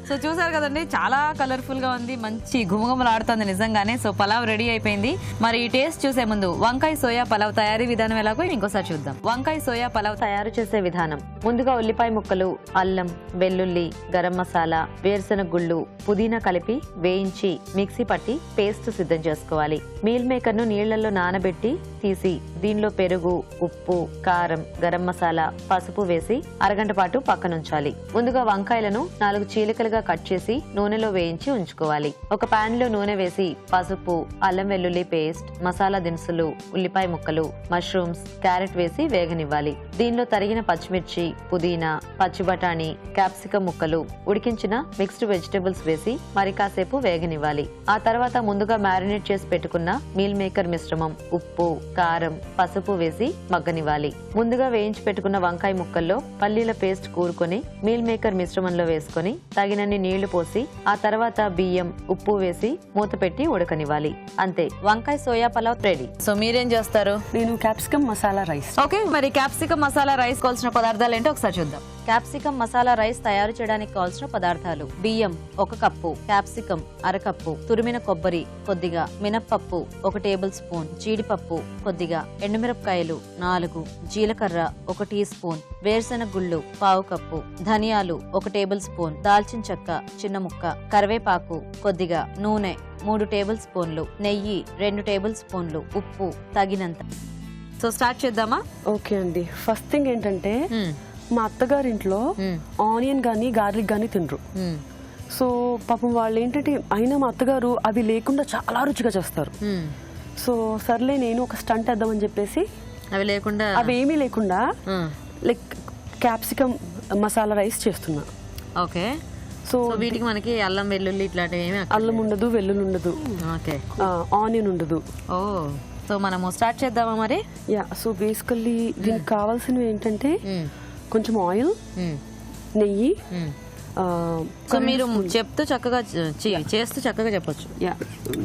సో చూసారు కదండి, చాలా కలర్ఫుల్ గా ఉంది, మంచి గుమగుమలాడుతుంది నిజంగానే. సో పలావ్ రెడీ అయిపోయింది. మరి ఈ టేస్ట్ చూసే ముందు వంకాయ సోయా పలావ్ తయారీ విధానం ఎలాగో ఇంకోసారి చూద్దాం. వంకాయ సోయా పలావ్ తయారు చేసే విధానం: ముందుగా ఉల్లిపాయ ముక్కలు, అల్లం, వెల్లుల్లి, గరం మసాలా, వేరుశెనగ గుళ్ళు, పుదీనా కలిపి వేయించి మిక్సీ పట్టి పేస్ట్ సిద్ధం చేసుకోవాలి. మీల్ మేకర్ ను నీళ్లలో నానబెట్టి తీసి దీనిలో పెరుగు, ఉప్పు, కారం, గరం మసాలా, పసుపు వేసి అరగంట పాటు పక్కనుంచాలి. ముందుగా వంకాయలను 4 చీలికలుగా కట్ చేసి నూనెలో వేయించి ఉంచుకోవాలి. ఒక పాన్ లో నూనె వేసి పసుపు, అల్లం వెల్లుల్లి పేస్ట్, మసాలా దినుసులు, ఉల్లిపాయ ముక్కలు, మష్రూమ్స్, క్యారెట్ వేసి వేగనివ్వాలి. దీనిలో తరిగిన పచ్చిమిర్చి, పుదీనా, పచ్చి బఠానీ, క్యాప్సికం ముక్కలు, ఉడికించిన మిక్స్డ్ వెజిటబుల్స్ వేసి మరి కాసేపు వేగనివ్వాలి. ఆ తర్వాత ముందుగా మ్యారినేట్ చేసి పెట్టుకున్న మీల్ మేకర్ మిశ్రమం, ఉప్పు, కారం, పసుపు వేసి మగ్గనివ్వాలి. ముందుగా వేయించి పెట్టుకున్న వంకాయ ముక్కల్లో పల్లీల పేస్ట్ కూరుకొని మీల్ మేకర్ మిశ్రమంలో వేసుకొని తగినన్ని నీళ్లు పోసి ఆ తర్వాత బియ్యం, ఉప్పు వేసి మూత పెట్టి ఉడకనివ్వాలి. అంతే, వంకాయ సోయా పలావ్ రెడీ. సో మీరేం చేస్తారు? నేను క్యాప్సికమ్ మసాలా రైస్. ఓకే, మరి క్యాప్సికమ్ మసాలా రైస్ కావాల్సిన పదార్థాలు ఏంటో ఒకసారి చూద్దాం. క్యాప్సికం మసాలా రైస్ తయారు చేయడానికి కావాల్సిన పదార్థాలు: బియ్యం 1 కప్పు, క్యాప్సికం 1/2 కప్పు, తురిమిన కొబ్బరి కొద్దిగా, మినప్పప్పు 1 టేబుల్ స్పూన్, జీడిపప్పు కొద్దిగా, ఎండుమిరపకాయలు 4, జీలకర్ర 1 టీ స్పూన్, వేరుశెనగ గుళ్ళు 1/4 కప్పు, ధనియాలు 1 టేబుల్ స్పూన్, దాల్చిన చెక్క చిన్న ముక్క, కరివేపాకు కొద్దిగా, నూనె 3 టేబుల్ స్పూన్లు, నెయ్యి 2 టేబుల్ స్పూన్లు, ఉప్పు తగినంత. సో స్టార్ట్ చేద్దామా? ఓకే అండి. ఫస్ట్ థింగ్ ఏంటంటే మా అత్తగారింట్లో ఆనియన్ గానీ గార్లిక్ గానీ తినరు. సో పాపం వాళ్ళు ఏంటంటే అయినా మా అత్తగారు అవి లేకుండా చాలా రుచిగా చేస్తారు. సో సర్లే నేను ఒక స్టంట్ వేద్దామని చెప్పేసి అవి ఏమీ లేకుండా లైక్ క్యాప్సికం మసాలా రైస్ చేస్తున్నా. ఓకే. సో వీటికి మనకి అల్లం వెల్లుల్లి ఇట్లాంటివి అల్లం ఉండదు, వెల్లుల్లి ఉండదు, ఓకే, ఆనియన్ ఉండదు. ఓ, సో మనము స్టార్ట్ చేద్దామా మరి? యా. సో బేసికల్లీ దీనికి కావాల్సినవి ఏంటంటే కొంచెం ఆయిల్, నెయ్యి. సో మీరు చెప్తూ చక్కగా చేస్తూ చక్కగా చెప్పొచ్చు. యా.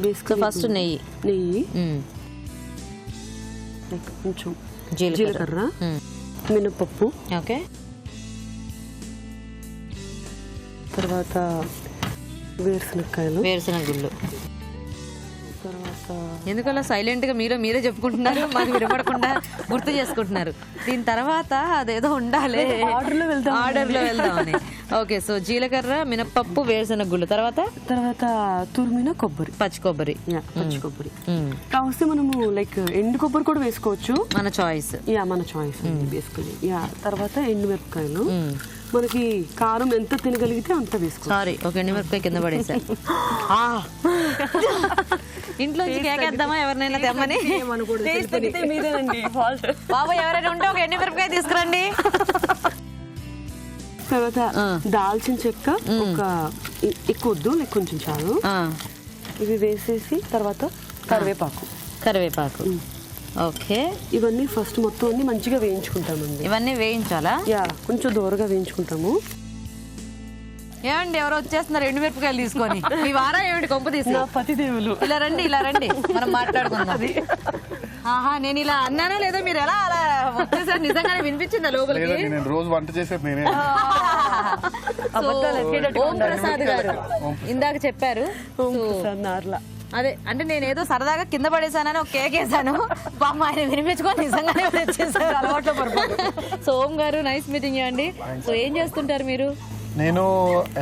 బేసికల్లీ ఫస్ట్ నెయ్యి, కొంచెం జీలకర్ర, జీలకర్ర, మినపప్పు, ఓకే, తర్వాత వేరుశనక్కాయలు, వేరుశెనగ గుళ్ళు. తర్వాత ఎందుకలా సైలెంట్ గా మీరే చెప్పుకుంటున్నారు, మాకు వినపడకుండా గుర్తు చేసుకుంటున్నారు. దీని తర్వాత అదేదో ఉండాలి, ఆర్డర్ లో వెళ్దామని. ఓకే. సో జీలకర్ర, మినపప్పు, వేరుశెనగ గుళ్ళు, తర్వాత తురిమిన కొబ్బరి, పచ్చి కొబ్బరి. పచ్చి కొబ్బరి కావస్తే మనము లైక్ ఎండు కొబ్బరి కూడా వేసుకోవచ్చు, మన చాయిస్. యా, మన చాయిస్ బేసికలీ. యా. తర్వాత ఎండుమిరపకాయలు, మనకి కారం ఎంత తినగలిగితే అంత వేసుకో. సారీ, ఒక ఎండుమిరపకాయ కింద పడేసా. ఇంట్లో కేకేద్దామా ఎవరినైనా తెమ్మని? బాబు ఎవరైనా ఉంటే ఒక ఎండుమిరపకాయ తీసుకురండి. తర్వాత దాల్చిన చెక్క ఒక ఎక్కువ వద్దు, లైక్ కొంచెం చాలు. ఇవి వేసేసి తర్వాత కరివేపాకు. ఓకే. ఇవన్నీ ఫస్ట్ మొత్తం అన్ని మంచిగా వేయించుకుంటామండి. ఇవన్నీ వేయించాలా? యా, కొంచెం దూరగా వేయించుకుంటాము. ఏమండి ఎవరో వచ్చేస్తున్నారు ఎండుమిరపకాయలు తీసుకొని. మీ వారా ఏమిటి కొంప తీసి? పతిదేవులు. ఇలా రండి మనం మాట్లాడుకుందాం. ఆహా, నేను ఇలా అన్నానా లేదో, మీరు ఎలా అలా వచ్చేసారు? నిజంగానే వినిపించిందా లోపలికి? నేను రోజు వంట చేసేది నేనే. ఓం ప్రసాద్ గారు ఇందాక చెప్పారు. అదే అంటే నేను ఏదో సరదాగా కింద పడేసానని ఒక కేక్ వేసాను, పాపం ఆయన వినిపించుకొని నిజంగానే వచ్చేసారు. అలవాట్లో పడిపోయి. సో ఓం గారు, నైస్ మీటింగ్ అండి. సో ఏం చేస్తుంటారు మీరు? నేను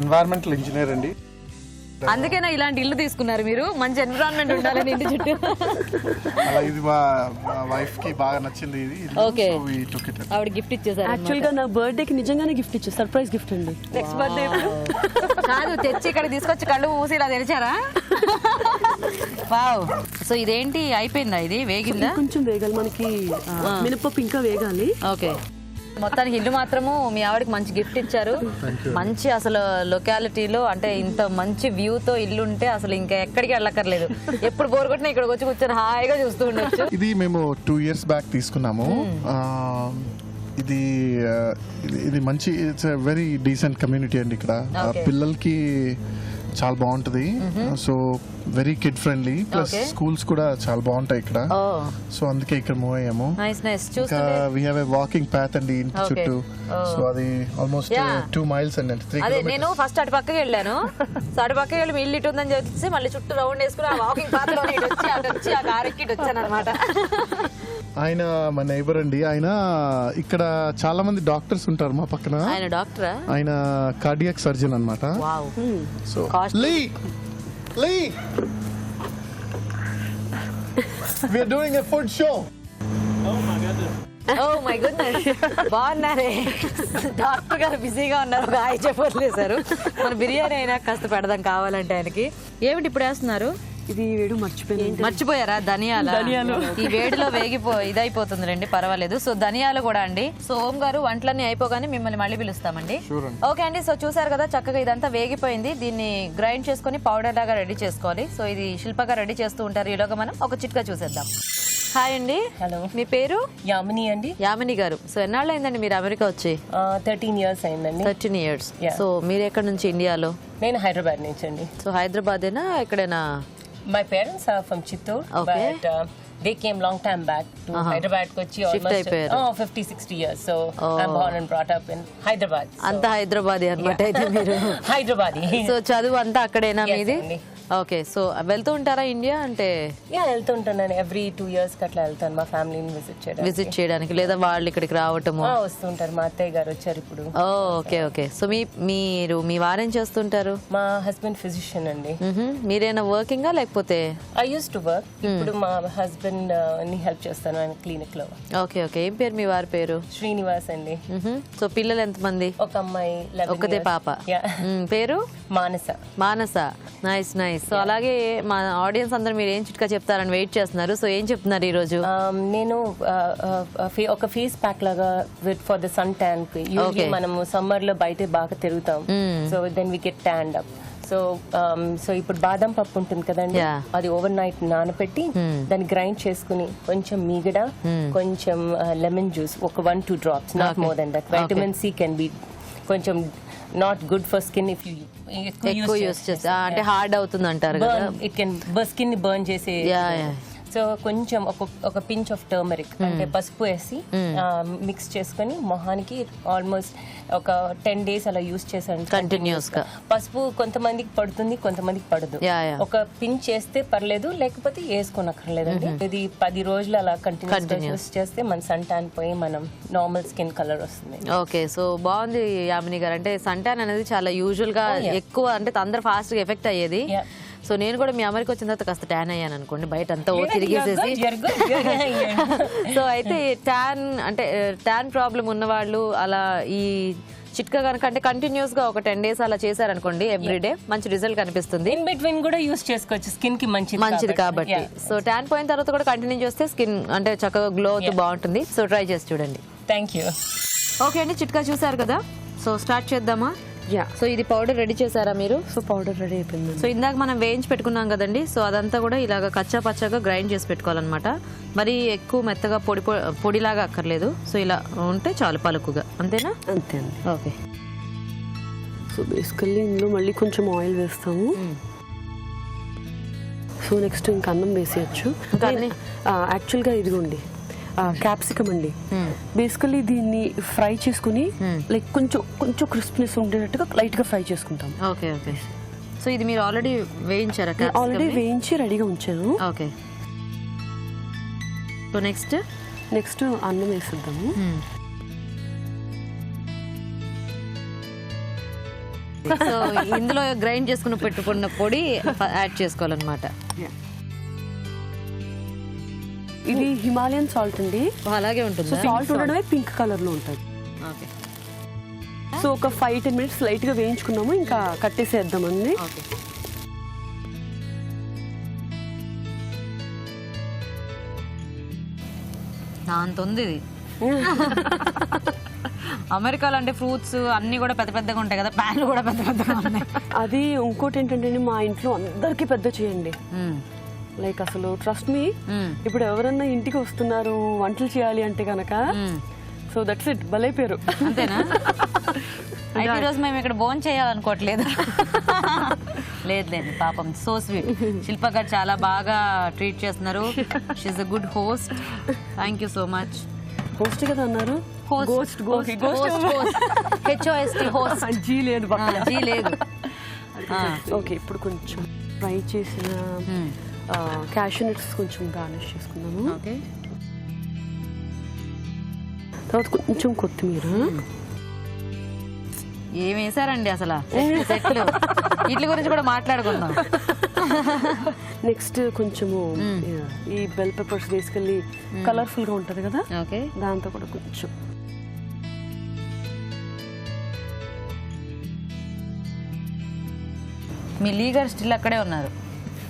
ఎన్వైరన్మెంటల్ ఇంజనీర్ అండి. అందుకేనా ఇలాంటి ఇల్లు తీసుకున్నారు మీరు? మంచి ఎన్విరాన్మెంట్ ఉండాలని ఇంటి చుట్టూ. అలా ఇది మా వైఫ్ కి బాగా నచ్చింది ఇది. ఓకే. ఆవిడ గిఫ్ట్ ఇచ్చేసారు. యాక్చువల్ గా నా బర్త్డే కి నిజంగానే గిఫ్ట్ ఇచ్చారు, సర్ప్రైజ్ గిఫ్ట్ అండి. నెక్స్ట్ బర్త్డే కాదు, తెచ్చి ఇక్కడ తీసుకొచ్చి కళ్ళు మూసి ఇలా తెరిచారా? వావ్. సో ఇదేంటి అయిపోయిందా? ఇది వేగిందా? కొంచెం వేగాలి, మనకి మినపప్పు ఇంకా వేగాలి. ఓకే. మొత్తానికి ఇల్లు మాత్రము మీ ఆవిడకి మంచి గిఫ్ట్ ఇచ్చారు. మంచి అసలు లొకాలిటీలో అంటే ఇంత మంచి వ్యూతో ఇల్లు ఉంటే అసలు ఇంకా ఎక్కడికి వెళ్ళక్కర్లేదు. ఎప్పుడు బోర్ కొట్టినా ఇక్కడికి వచ్చి కూర్చొని హాయిగా చూస్తూ ఉండొచ్చు. ఇది మేము 2 years బ్యాక్ తీసుకున్నాము. ఇది మంచి, ఇట్స్ వెరీ డీసెంట్ కమ్యూనిటీ అండి. ఇక్కడ పిల్లలకి చాలా బాగుంటది. So very kid friendly, plus schools కూడా చాలా బాగుంటాయి ఇక్కడ. సో అందుకే ఇక్కడ మూవ్ అయ్యాము. We have a walking path అండి ఇంటి చుట్టూ. సో అది ఆల్మోస్ట్ 2 miles అండి, 3 అదే నేను ఫస్ట్ అటు పక్కకి వెళ్ళాను. సో అటు పక్కకి వెళ్ళి మీ ఇల్లు ఇటు ఉందని చెప్పేసి మళ్ళీ చుట్టూ రౌండ్ వేసుకుని ఆ వాకింగ్ పాత్ లో అటు వచ్చి ఆ కార్ ఎక్కి వచ్చాను అనమాట. ఆయన మా నైబర్ అండి. ఆయన ఇక్కడ చాలా మంది డాక్టర్స్ ఉంటారు మా పక్కన. ఆయన డాక్టరా? ఆయన కార్డియాక్ సర్జన్ అన్నమాట. So Lee, we are doing a food show. Oh my goodness, బాగున్నారే. డాక్టర్ గారు బిజీగా ఉన్నారు, ఒక హాయ్ చెప్పట్లేసారు. మన బిర్యానీ అయినా కాస్త పెడదాం కావాలంటే ఆయనకి. ఏమిటి ఇప్పుడు వేస్తున్నారు? ఇది వేడు మర్చిపోయారా? ధనియాలు. ఈ వేడిలో ఇదైపోతుంది రండి, పర్వాలేదు. సో ధనియాలు కూడా అండి. సో ఓం గారు వంటలన్నీ అయిపోగానే మిమ్మల్ని మళ్ళీ పిలుస్తామండి. ఓకే అండి. సో చూసారు కదా, చక్కగా ఇదంతా వేగిపోయింది. దీన్ని గ్రైండ్ చేసుకుని పౌడర్ లాగా రెడీ చేసుకోవాలి. సో ఇది శిల్పగా రెడీ చేస్తూ ఉంటారు. ఈలోగా మనం ఒక చిట్కా చూసేద్దాం. హాయ్ అండి. హలో. మీ పేరు? యామిని అండి. యామిని గారు. సో ఎన్నాళ్ళు అయిందండి మీరు అమెరికా వచ్చి? 13 years అయిందండి. 13 years. సో మీరు ఎక్కడ నుంచి ఇండియాలో? నేను హైదరాబాద్ నుంచి అండి. సో హైదరాబాదేనా ఎక్కడైనా? My parents are from Chittoor, Okay. but they came long time back to Hyderabad kochi Shift almost అయిపోయారు. 50-60 years. So I'm born and brought up in Hyderabad. So అంతా హైదరాబాద్ అన్నమాట అయితే మీరు. Hyderabadi. సో చదువు అంతా అక్కడేనా Yes, మీది? అండి. ఓకే, సో వెళ్తూ ఉంటారా ఇండియా అంటే? వెళ్తుంటాను every 2 years అట్లా వెళ్తాను మా ఫ్యామిలీని విజిట్ చేయడానికి, లేదా వాళ్ళు ఇక్కడికి రావటము? వస్తుంటారు. మా అత్తయ్య గారు వచ్చారు ఇప్పుడు. Okay okay. సో మీరు మీ వారేం చేస్తుంటారు? మా హస్బెండ్ ఫిజిషియన్ అండి. మీరేనా వర్కింగా లేకపోతే? I use to work. ఇప్పుడు మా హస్బెండ్ ని హెల్ప్ చేస్తాను ఆయన క్లినిక్ లో. Okay okay. ఏం పేరు మీ వారి పేరు? శ్రీనివాస్ అండి. సో పిల్లలు ఎంతమంది? ఒక అమ్మాయి 11 ఒక్కతే years. పాప. Yeah. పేరు? Manasa. Manasa. Nice nice. So అలాగే మా ఆడియన్స్ అందరూ మీరు ఏం చిట్కా చెప్తారని వెయిట్ చేస్తున్నారు. సో ఏం చెప్తున్నారు ఈ రోజు? నేను ఒక ఫేస్ ప్యాక్ లాగా for the sun tan. Usually మనం సమ్మర్ లో బయట బాగా తిరుగుతాం. So then we get tanned up. So ఇప్పుడు బాదం పప్పు ఉంటుంది కదండి, అది ఓవర్ నైట్ నానబెట్టి దాన్ని గ్రైండ్ చేసుకుని కొంచెం మీగడ, కొంచెం లెమన్ జ్యూస్, ఒక 1-2 drops, not more than that. Vitamin C can be కొంచెం not good for skin if you ఎక్కువ యూస్ చేస్తే, అంటే హార్డ్ అవుతుంది అంటారు కదా. ఇట్ కెన్ స్కిన్ ని బర్న్ చేసే. సో కొంచెం ఒక పించ్ ఆఫ్ టర్మరిక్ అంటే పసుపు వేసి మిక్స్ చేసుకుని మొహానికి ఆల్మోస్ట్ ఒక 10 days అలా యూస్ చేశాను కంటిన్యూస్ గా. పసుపు కొంతమందికి పడుతుంది, కొంతమందికి పడదు. ఒక పించ్ చేస్తే పర్లేదు, లేకపోతే వేసుకోనక్కర్లేదండి. ఇది 10 రోజులు అలా కంటిన్యూస్ యూస్ చేస్తే మన సన్ టాన్ పోయి మనం నార్మల్ స్కిన్ కలర్ వస్తుంది. ఓకే, సో బాగుంది యామిని గారు. అంటే సన్ టాన్ అనేది చాలా యూజువల్ గా ఎక్కువ, అంటే అందరు ఫాస్ట్ గా ఎఫెక్ట్ అయ్యేది. సో నేను కూడా మీ అమెరికా వచ్చిన తర్వాత కాస్త ట్యాన్ అయ్యాను అనుకోండి, బయట అంతా తిరిగేసేసి. సో అయితే ట్యాన్ ప్రాబ్లం ఉన్న వాళ్ళు అలా ఈ చిట్కా కనుక అంటే కంటిన్యూస్ గా ఒక 10 days అలా చేశారనుకోండి, ఎవ్రీడే మంచి రిజల్ట్ కనిపిస్తుంది. ఇన్ బిట్వీన్ కూడా యూస్ చేసుకోవచ్చు, స్కిన్ కి మంచిది కాబట్టి. సో ట్యాన్ పోయిన తర్వాత కూడా కంటిన్యూ చేస్తే స్కిన్ అంటే చక్కగా గ్లో అవుతూ బాగుంటుంది. సో ట్రై చేసి చూడండి. Thank you. ఓకే అండి, చిట్కా చూసారు కదా. సో స్టార్ట్ చేద్దామా? సో ఇది పౌడర్ రెడీ చేశారా మీరు? సో పౌడర్ రెడీ అయిపోయింది. సో ఇందాక మనం వేయించి పెట్టుకున్నాం కదండి, సో అదంతా కూడా ఇలాగ కచ్చా పచ్చాగా గ్రైండ్ చేసి పెట్టుకోవాలన్నమాట. మరి ఎక్కువ మెత్తగా పొడిలాగా అక్కర్లేదు. సో ఇలా ఉంటే చాలు, పలుకుగా. అంతేనా? అంతే అండి. ఓకే. సో బేసికల్లీ ఇందులో మళ్ళీ కొంచెం ఆయిల్ వేస్తాము. సో నెక్స్ట్ ఇంకా అన్నం వేసేయచ్చు. యాక్చువల్గా ఇదిగోండి క్యాప్సికమ్ అండి. బేసికల్లీ దీన్ని ఫ్రై చేసుకుని లైక్ కొంచెం క్రిస్పీనెస్ ఉండేటట్టుగా లైట్ గా ఫ్రై చేసుకుంటాం. Okay okay. సో ఇది మీరు ఆల్రెడీ వేయించారా? ఆల్రెడీ వేయించి రెడీగా ఉంచాను. ఓకే. సో నెక్స్ట్ అన్నం వేసేద్దాము. సో ఇందులో గ్రైండ్ చేసుకుని పెట్టుకున్న పొడి యాడ్ చేసుకోవాలన్నమాట. ఇది హిమాలయన్ సాల్ట్ అండి. అలాగే ఉంటుంది. సాల్ట్ ఉండడమే పింక్ కలర్ లో ఉంటుంది. ఓకే. సో ఒక 5-10 minutes లైట్ గా వేయించుకున్నాము, ఇంకా కట్టేసేద్దామండి. ఓకే. అంత ఉంది ఇది. అమెరికాలో అంటే ఫ్రూట్స్ అన్ని కూడా పెద్ద పెద్దగా ఉంటాయి కదా, ప్యాన్లు కూడా పెద్ద పెద్దగా ఉన్నాయి. అది ఇంకోటి ఏంటంటే మా ఇంట్లో అందరికి పెద్ద చేయండి. లైక్ అసలు ట్రస్ట్ మీ, ఇప్పుడు ఎవరన్నా ఇంటికి వస్తున్నారు వంటలు చేయాలి అంటే కనుక సో దట్స్ ఇట్, బలైపోయారు. అంతేనా? అయితే ఈరోజు మేము ఇక్కడ భోజనం చేయాలనుకోవట్లేదు. లేదు పాపం, సో స్వీట్. శిల్ప గారు చాలా బాగా ట్రీట్ చేస్తున్నారు. She's a good host. Thank you so much. Host కదా అన్నారు? హోస్ట్ జీ లేదు. జీ లేదు. ఓకే, ఇప్పుడు కొంచెం ఫ్రై చేసిన క్యాష్యూ నట్స్ కొంచెం గార్నిష్ చేసుకున్నాము. ఓకే. తర్వాత కొంచెం కొత్తిమీర. ఏం వేసారండి అసలు సెట్లు? వీటి గురించి కూడా మాట్లాడుకుందాం. నెక్స్ట్ కొంచెము ఈ బెల్ పెప్పర్స్ బేసికల్లీ కలర్ఫుల్ గా ఉంటది కదా, ఓకే, దాంతో కూడా కొంచెం. మీ లీగర్ స్టిల్ అక్కడే ఉన్నారు.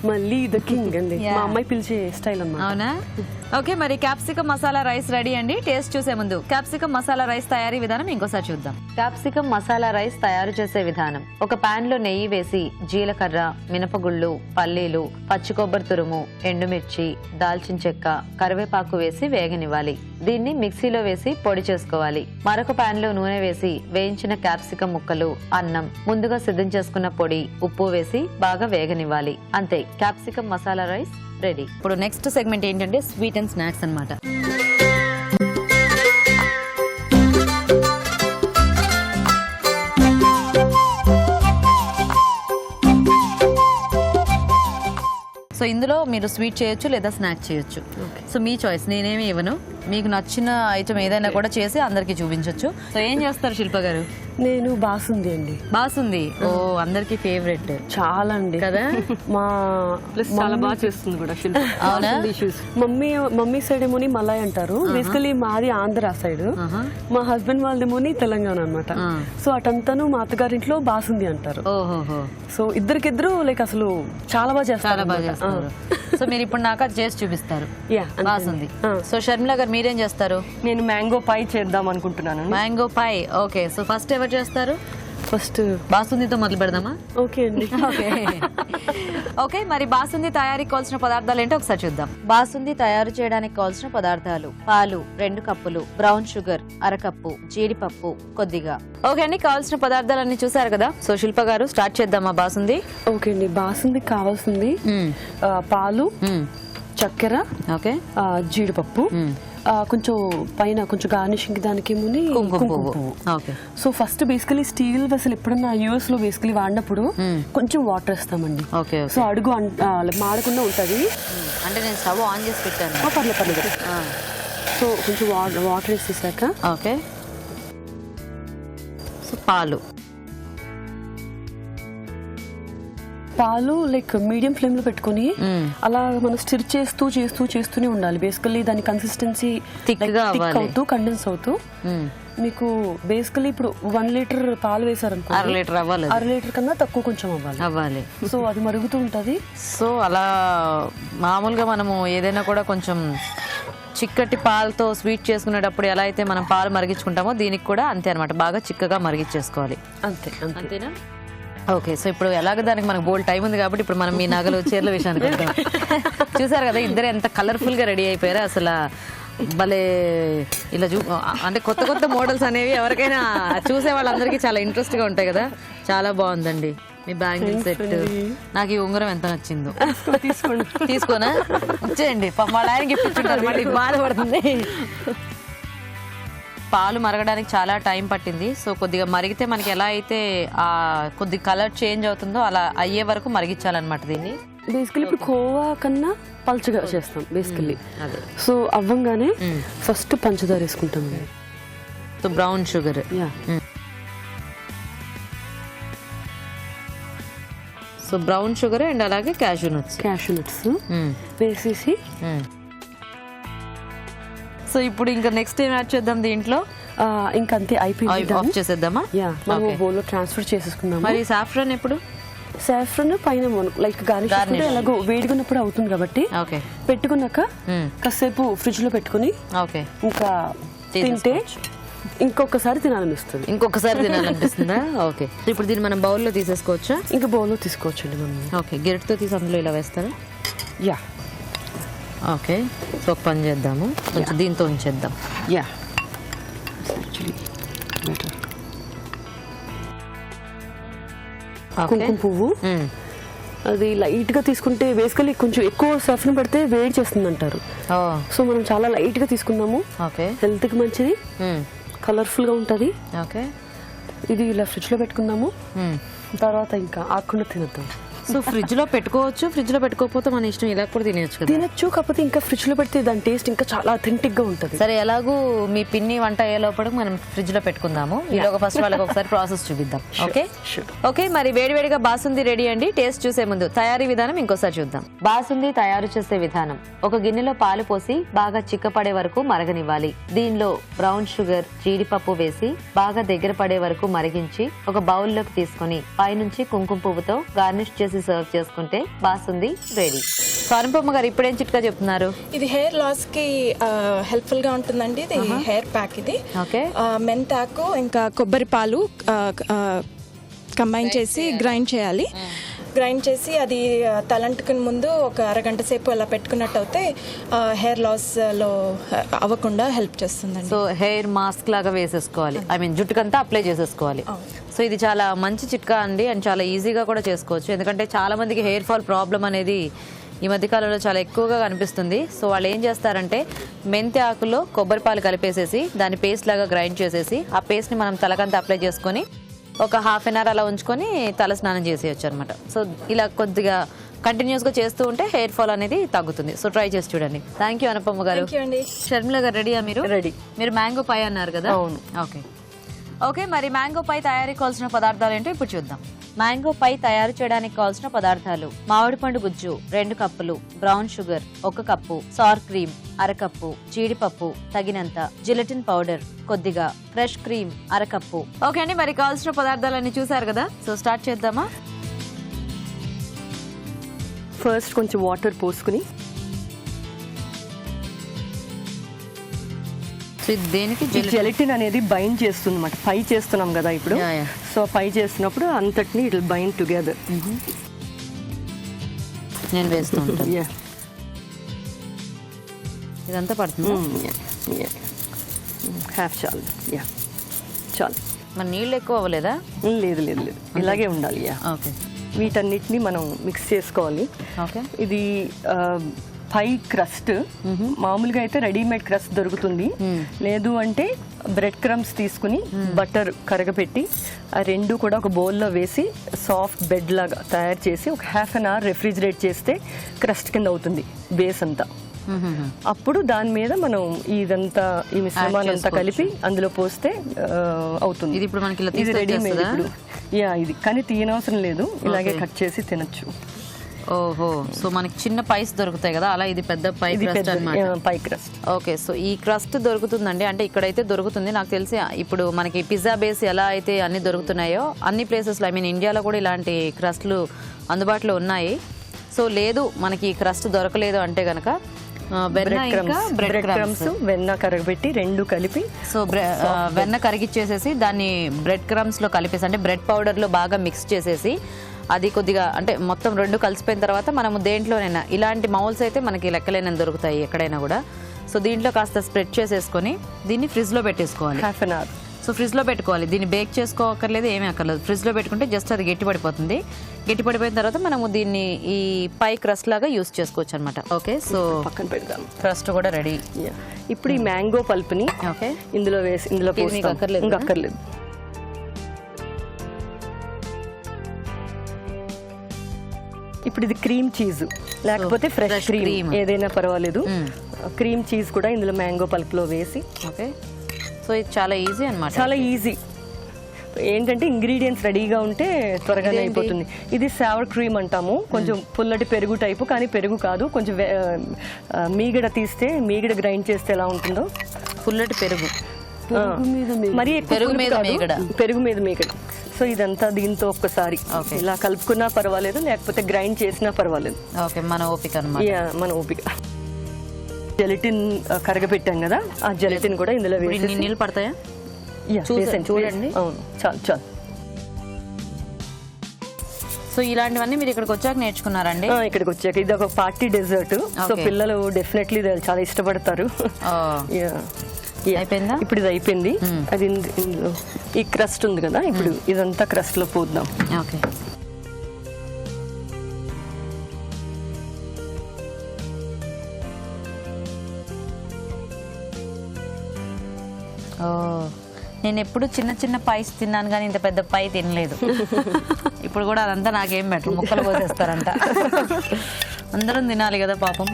మళ్ళీ ద కింగ్ అండి, మా అమ్మాయి పిలిచే స్టైల్ అన్నమాట. అవునా? ఓకే, మరి క్యాప్సికమ్ మసాలా రైస్ రెడీ అండి. టేస్ట్ చూసే ముందు క్యాప్సికమ్ మసాలా రైస్ తయారీ విధానం ఇంకోసారి చూద్దాం. క్యాప్సికమ్ మసాలా రైస్ తయారు చేసే విధానం: ఒక పాన్ లో నెయ్యి వేసి జీలకర్ర, మినపగుళ్ళు, పల్లీలు, పచ్చి కొబ్బరి తురుము, ఎండుమిర్చి, దాల్చిన చెక్క, కరివేపాకు వేసి వేగనివ్వాలి. దీన్ని మిక్సీలో వేసి పొడి చేసుకోవాలి. మరొక పాన్ లో నూనె వేసి వేయించిన క్యాప్సికమ్ ముక్కలు, అన్నం, ముందుగా సిద్ధం చేసుకున్న పొడి, ఉప్పు వేసి బాగా వేగనివ్వాలి. అంతే, క్యాప్సికమ్ మసాలా రైస్ రెడీ. ఇప్పుడు నెక్స్ట్ సెగ్మెంట్ ఏంటంటే స్వీట్ అండ్ స్నాక్స్ అన్నమాట. సో ఇందులో మీరు స్వీట్ చేయొచ్చు లేదా స్నాక్ చేయొచ్చు. సో మీ చాయిస్, నేనేమి ఇవ్వను. మీకు నచ్చిన ఐటమ్ ఏదైనా కూడా చేసి అందరికి చూపించవచ్చు. సో ఏం చేస్తారు శిల్ప గారు? నేను బాసుంది అండి. బాసుంది, ఓ అందరికి ఫేవరెట్ చాలా అండి కదా. మా చాలా బాగా చేస్తుంది కూడా శిల్ప. అవునా? మమ్మీ సైడ్ ఏమోని మలాయ్ అంటారు. బేసికలీ మాది ఆంధ్ర సైడ్, మా హస్బెండ్ వాళ్ళదేమోని తెలంగాణ అన్నమాట. సో అటంతాను మా అత్తగారింట్లో బాసుంది అంటారు. ఓహోహో. సో ఇద్దరికిద్దరు లైక్ అసలు చాలా బాగా చేస్తారు. చాలా బాగా చేస్తారు. సో మీరు ఇప్పుడు నాకు అది చేసి చూపిస్తారు. బాసుంది. ఆ. సో షర్మిల గారు మీరేం చేస్తారు? నేను మ్యాంగో పై చేద్దాం అనుకుంటున్నాను. మ్యాంగో పై. ఓకే, సో ఫస్ట్ ఎవరు చేస్తారు? ఫస్ట్ బాసుందితో మొదలు పెడదామా? ఓకే అండి. ఓకే ఓకే, మరి బాసుంది తయారీకి కావాల్సిన పదార్థాలు ఏంటో ఒకసారి చూద్దాం. బాసుంది తయారు చేయడానికి కావాల్సిన పదార్థాలు: పాలు 2 కప్పులు, బ్రౌన్ షుగర్ 1/2 కప్పు, జీడిపప్పు కొద్దిగా. ఓకే అండి, కావాల్సిన పదార్థాలన్నీ చూసారు కదా. సో శిల్ప గారు స్టార్ట్ చేద్దామా బాసుంది? ఓకే అండి. బాసుంది కావాల్సింది పాలు, చక్కెర, ఓకే, జీడిపప్పు, కొంచెం పైన కొంచెం గార్నిషింగ్ దానికి ఏమోని కుంకుమ పువ్వు. Okay. So first basically steel vessel ఎప్పుడన్నా యూఎస్ లో బేసికలీ వాడినప్పుడు కొంచెం వాటర్ వేస్తామండి. ఓకే. సో అడుగు మాడకుండా ఉంటది. అంటే నేను స్టవ్ ఆన్ చేసి పెట్టాను. పర్లేదు. సో కొంచెం వాటర్ వేసేసాక ఓకే. సో పాలు లైక్ మీడియం ఫ్లేమ్ లో పెట్టుకుని అలా మనం స్టిర్ చేస్తూనే ఉండాలి. బేసికలీ దాని కన్సిస్టెన్సీ అవుతూ కండెన్స్ అవుతూ మీకు బేసికలీ ఇప్పుడు 1 లీటర్ పాలు వేసారనుకో 1/2 లీటర్ అవ్వాలి. 1/2 లీటర్ కన్నా తక్కువ కొంచెం అవ్వాలి. సో అది మరుగుతూ ఉంటది. సో అలా మామూలుగా మనము ఏదైనా కూడా కొంచెం చిక్కటి పాలతో స్వీట్ చేసుకునేటప్పుడు ఎలా అయితే మనం పాలు మరిగించుకుంటామో దీనికి కూడా అంతే అనమాట. బాగా చిక్కగా మరిగించేసుకోవాలి. అంతేనా? ఓకే. సో ఇప్పుడు ఎలాగ దానికి మనకు బోల్డ్ టైం ఉంది కాబట్టి ఇప్పుడు మనం మీ నగలు చీరల విషయానికి వెళ్తాం. చూసారు కదా ఇద్దరు ఎంత కలర్ఫుల్ గా రెడీ అయిపోయారు. అసలు భలే ఇలా అంటే కొత్త మోడల్స్ అనేవి ఎవరికైనా చూసే వాళ్ళందరికీ చాలా ఇంట్రెస్ట్ గా ఉంటాయి కదా. చాలా బాగుందండి మీ బ్యాంగిల్ సెట్. నాకు ఈ ఉంగరం ఎంత నచ్చిందో. తీసుకోనా? ఇచ్చేయండి, వాళ్ళ ఆయనకి ఇప్పించుంటారు, మళ్ళీ బాధపడుతుంది. పాలు మరగడానికి చాలా టైం పట్టింది. సో కొద్దిగా మరిగితే మనకి ఎలా అయితే ఆ కొద్ది కలర్ చేంజ్ అవుతుందో అలా అయ్యే వరకు మరిగించాలన్నమాట దీన్ని. బేసికలీ ఇప్పుడు కోవా కన్నా పల్చగా చేస్తాం బేసికలీ. అదే. సో అవ్వంగానే ఫస్ట్ పంచదార వేసుకుంటాం. So brown sugar, so brown sugar and అలాగే క్యాషూ నట్స్ వేసేసి సో ఇప్పుడు ఇంకా నెక్స్ట్ ఏం యాడ్ చేద్దాం దీంట్లో? ఇంకా అంతే అయిపోయింది. ఆఫ్ చేసేద్దామా? మనం బౌల్లో ట్రాన్స్ఫర్ చేసేసుకుందాం. మరి సాఫ్రాన్ ఎప్పుడు? సాఫ్రాన్ పైన లైక్ గార్నిష్ ఎలాగో వేడిగున్నప్పుడు అవుతుంది కాబట్టి పెట్టుకున్నాక కాసేపు ఫ్రిడ్జ్ లో పెట్టుకుని ఇంకా తింటే ఇంకొకసారి తినాలనిపిస్తుందా? ఓకే. ఇప్పుడు దీన్ని మనం బౌల్లో తీసేసుకోవచ్చా? ఇంకా బౌల్లో తీసుకోవచ్చండి మనం. ఓకే. గెరటితో తీసి అందులో ఇలా వేస్తారా? యా. ఓకే. సో ఒక పని చేద్దాము, కొంచెం దీంతో ఉంచేద్దాం. యా. కుంకుమ పువ్వు అది లైట్ గా తీసుకుంటే బేసికలీ కొంచెం ఎక్కువ సఫ్ను పెడితే వేడి చేస్తుంది అంటారు. సో మనం చాలా లైట్ గా తీసుకుందాము. హెల్త్ కి మంచిది, కలర్ఫుల్ గా ఉంటది. ఓకే. ఇది ఇలా ఫ్రిడ్జ్ లో పెట్టుకుందాము. తర్వాత ఇంకా ఆకుండా తినద్దాం. సో ఫ్రిడ్జ్ లో పెట్టుకోవచ్చు, ఫ్రిడ్జ్ లో పెట్టుకోకపోతే మన ఇష్టం, ఇలా కూడా తినచ్చు కదా. తినచ్చు, కాకపోతే ఇంకా ఫ్రిడ్జ్ లో పెడితే దాని టేస్ట్ ఇంకా చాలా అథెంటిక్ గా ఉంటుంది. సరే, ఎలాగూ మీ పిన్ని వంట అయ్యే లోపల మనం ఫ్రిడ్జ్ లో పెట్టుకుందాము. ఈలోగా ఫస్ట్ వాళ్ళకి ఒకసారి ప్రాసెస్ చూపిద్దాం. Okay okay. మరి వేడివేడిగా బాసుంది రెడీ అండి. టేస్ట్ చూసే ముందు తయారీ విధానం ఇంకోసారి చూద్దాం. బాసుంది తయారు చేసే విధానం: ఒక గిన్నెలో పాలు పోసి బాగా చిక్కపడే వరకు మరగనివ్వాలి. దీనిలో బ్రౌన్ షుగర్, జీడిపప్పు వేసి బాగా దగ్గర పడే వరకు మరిగించి ఒక బౌల్లోకి తీసుకుని పైనుంచి కుంకుమ పువ్వుతో గార్నిష్ చేసి సర్వ్ చేసుకుంటే బాసుంది రెడీ. స్వరంపమ్మ గారు ఇప్పుడేం చిట్కా చెప్తున్నారు? ఇది హెయిర్ లాస్ కి హెల్ప్ఫుల్ గా ఉంటుందండి. ఇది హెయిర్ ప్యాక్. ఇది మెంతాకు ఇంకా కొబ్బరి పాలు కంబైన్ చేసి గ్రైండ్ చేయాలి. గ్రైండ్ చేసి అది తలంటుకుని ముందు ఒక అరగంట సేపు అలా పెట్టుకున్నట్టు అయితే హెయిర్ లాస్ లో అవ్వకుండా హెల్ప్ చేస్తుందండి. సో హెయిర్ మాస్క్ లాగా వేసేసుకోవాలి, ఐ మీన్ జుట్టుకంతా అప్లై చేసేసుకోవాలి. సో ఇది చాలా మంచి చిట్కా అండి, అండ్ చాలా ఈజీగా కూడా చేసుకోవచ్చు. ఎందుకంటే చాలా మందికి హెయిర్ ఫాల్ ప్రాబ్లం అనేది ఈ మధ్యకాలంలో చాలా ఎక్కువగా కనిపిస్తుంది. సో వాళ్ళు ఏం చేస్తారంటే మెంతి ఆకులో కొబ్బరి పాలు కలిపేసేసి దాన్ని పేస్ట్ లాగా గ్రైండ్ చేసేసి ఆ పేస్ట్ని మనం తలకంతా అప్లై చేసుకొని ఒక హాఫ్ అన్ అవర్ అలా ఉంచుకొని తల స్నానం చేసేయచ్చు అనమాట. సో ఇలా కొద్దిగా కంటిన్యూస్గా చేస్తూ ఉంటే హెయిర్ ఫాల్ అనేది తగ్గుతుంది. సో ట్రై చేసి చూడండి. థ్యాంక్ యూ అనుపమ్మ గారు. షర్మిల గారు రెడీయా మీరు? రెడీ. మీరు మ్యాంగో పై అన్నారు కదా? అవును. ఓకే మరి మ్యాంగో పై తయారీకి కావాల్సిన పదార్థాలు ఏంటో ఇప్పుడు చూద్దాం. మ్యాంగో పై తయారు చేయడానికి కావాల్సిన పదార్థాలు: మామిడి పండు గుజ్జు 2 కప్పులు, brown sugar 1 cup, sir cream 1/2 cup, జీడిపప్పు తగినంత, జిలెటిన్ పౌడర్ కొద్దిగా, ఫ్రెష్ క్రీమ్ 1/2 కప్పు. ఓకే అండి, మరి కావాల్సిన పదార్థాలన్నీ చూసారు కదా? సో స్టార్ట్ చేద్దామా? ఫస్ట్ కొంచెం వాటర్ పోసుకుని దేనికి జెలటిన్ అనేది బైండ్ చేస్తుంది అన్నమాట. ఫ్రై చేస్తున్నాం కదా ఇప్పుడు. సో ఫ్రై చేస్తున్నప్పుడు అంతటిని ఇట్ విల్ బైండ్ టుగెదర్. నేను వేస్తూ ఉంటాను. ఇదంతా పడుతుంది. హాఫ్ చాలు. చాలు. మరి నీళ్ళు ఎక్కువ అవ్వలేదా? లేదు లేదు లేదు, ఇలాగే ఉండాలి. ఓకే. వీటన్నిటిని మనం మిక్స్ చేసుకోవాలి. ఓకే. ఇది పై క్రస్ట్ మామూలుగా అయితే రెడీమేడ్ క్రస్ట్ దొరుకుతుంది. లేదు అంటే బ్రెడ్ క్రమ్స్ తీసుకుని బటర్ కరగపెట్టి ఆ రెండు కూడా ఒక బౌల్లో వేసి సాఫ్ట్ బెడ్ లాగా తయారు చేసి ఒక హాఫ్ అన్ అవర్ రెఫ్రిజిరేట్ చేస్తే క్రస్ట్ కింద అవుతుంది బేస్ అంతా. అప్పుడు దాని మీద మనం ఇదంతా ఈ మిశ్రమాన్ని అంతా కలిపి అందులో పోస్తే అవుతుంది. ఇది ఇప్పుడు మనకి ఇది రెడీమేడ్ ఇప్పుడు. ఇది కానీ తీయనవసరం లేదు, ఇలాగే కట్ చేసి తినచ్చు. ఓహో, సో మనకి చిన్న పైస్ దొరుకుతాయి కదా, అలా ఇది పెద్ద పై క్రస్ట్ అన్నమాట. పై క్రస్ట్. ఓకే, సో ఈ క్రస్ట్ దొరుకుతుందండి. అంటే ఇక్కడైతే దొరుకుతుంది. నాకు తెలిసి ఇప్పుడు మనకి పిజ్జా బేస్ ఎలా అయితే అన్ని దొరుకుతున్నాయో అన్ని ప్లేసెస్లో, ఐ మీన్ ఇండియాలో కూడా ఇలాంటి క్రస్ట్లు అందుబాటులో ఉన్నాయి. సో లేదు మనకి క్రస్ట్ దొరకలేదు అంటే కనుక బ్రెడ్ క్రమ్స్ వెన్న కరగబెట్టి రెండు కలిపి, సో వెన్న కరిగిచ్చేసేసి దాన్ని బ్రెడ్ క్రమ్స్ లో కలిపేసి అంటే బ్రెడ్ పౌడర్ లో బాగా మిక్స్ చేసేసి అది కొద్దిగా అంటే మొత్తం రెండు కలిసిపోయిన తర్వాత మనము దేంట్లోనైనా ఇలాంటి మౌల్స్ అయితే మనకి లెక్కలేనని దొరుకుతాయి ఎక్కడైనా కూడా. సో దీంట్లో కాస్త స్ప్రెడ్ చేసేసుకొని దీన్ని ఫ్రిడ్జ్ లో పెట్టేసుకోవాలి. Half an hour. So fridge లో పెట్టుకోవాలి. దీన్ని బేక్ చేసుకోకర్లేదు, ఏమీ అక్కర్లేదు. ఫ్రిడ్జ్ లో పెట్టుకుంటే జస్ట్ అది గట్టిపడిపోతుంది. గట్టిపడిపోయిన తర్వాత మనము దీన్ని ఈ పై క్రస్ట్ లాగా యూస్ చేసుకోవచ్చు అనమాట. ఓకే, సో పక్కన పెడదాం. క్రస్ట్ కూడా రెడీ. ఇప్పుడు ఈ మ్యాంగో పల్ప్ ని ఇందులో వేసి ఇందులో అక్కర్లేదు. ఇప్పుడు ఇది క్రీమ్ చీజ్ లేకపోతే ఫ్రెష్ క్రీమ్ ఏదైనా పర్వాలేదు. క్రీమ్ చీజ్ కూడా ఇందులో మ్యాంగో పల్ప్ లో వేసి. ఓకే, సో ఇది చాలా ఈజీ అన్నమాట. చాలా ఈజీ. ఏంటంటే ఇంగ్రీడియంట్స్ రెడీగా ఉంటే త్వరగానే అయిపోతుంది. ఇది సావర్ క్రీమ్ అంటాము. కొంచెం పుల్లటి పెరుగు టైపు, కానీ పెరుగు కాదు. కొంచెం మీగడ తీస్తే, మీగడ గ్రైండ్ చేస్తే ఎలా ఉంటుందో. పుల్లటి పెరుగు, మరి పెరుగు మీద మీగడ. సో ఇదంతా దీంతో ఒక్కసారి ఇలా కలుపుకున్నా పర్వాలేదు, లేకపోతే గ్రైండ్ చేసినా పర్వాలేదు. ఓకే, మన ఓపిక అన్నమాట. మన ఓపిక. జెలటిన్ కరగపెట్టాం కదా, ఆ జెలటిన్ కూడా ఇందులో వేసి. నీళ్ళు పడతాయా చూడండి. అవును, చాలు. సో ఇలాంటివన్నీ మీరు ఇక్కడికి వచ్చాక నేర్చుకున్నారండి? ఇక్కడికి వచ్చాక. ఇది ఒక పార్టీ డెజర్ట్. సో పిల్లలు డెఫినెట్లీ చాలా ఇష్టపడతారు. అయిపోయిందా? ఇప్పుడు ఇది అయిపోయింది. అది ఇందులో ఈ క్రస్ట్ ఉంది కదా, ఇప్పుడు ఇదంతా క్రస్ట్ లో పోద్దాం. ఓకే, నేను ఎప్పుడు చిన్న చిన్న పైస్ తిన్నాను కానీ ఇంత పెద్ద పై తినలేదు. ఇప్పుడు కూడా అదంతా నాకేం బెటర్, ముక్కలు పోసేస్తారంట. అందరం తినాలి కదా పాపం.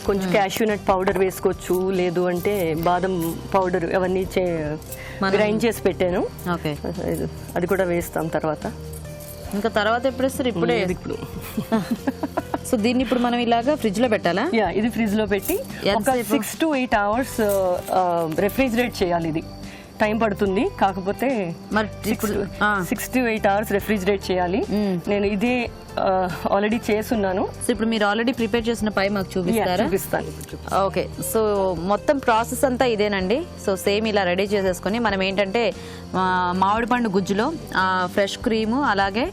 కొంచెం క్యాష్యూ నట్ పౌడర్ వేసుకోవచ్చు, లేదు అంటే బాదం పౌడర్, అవన్నీ గ్రైండ్ చేసి పెట్టాను. ఓకే, అది కూడా వేస్తాం తర్వాత. ఇంకా తర్వాత ఎప్పుడు వేస్తారు? ఇప్పుడే. ఇప్పుడు సో దీన్ని ఇప్పుడు మనం ఇలాగా ఫ్రిడ్జ్ లో పెట్టాలా? ఇది ఫ్రిడ్జ్ లో పెట్టి ఒక 6 to 8 hours రెఫ్రిజిరేట్ చేయాలి. ఇది టైం పడుతుంది, కాకపోతే 6 to 8 hours రెఫ్రిజిరేట్ చేయాలి. నేను ఇదే ఆల్రెడీ చేసున్నాను. సో ఇప్పుడు మీరు ఆల్రెడీ ప్రిపేర్ చేసిన పై మాకు చూపిస్తారా? చూపిస్తాను. ఓకే, సో మొత్తం ప్రాసెస్ అంతా ఇదేనండి. సో సేమ్ ఇలా రెడీ చేసేసుకొని మనం ఏంటంటే మామిడి పండు గుజ్జులో ఫ్రెష్ క్రీము అలాగే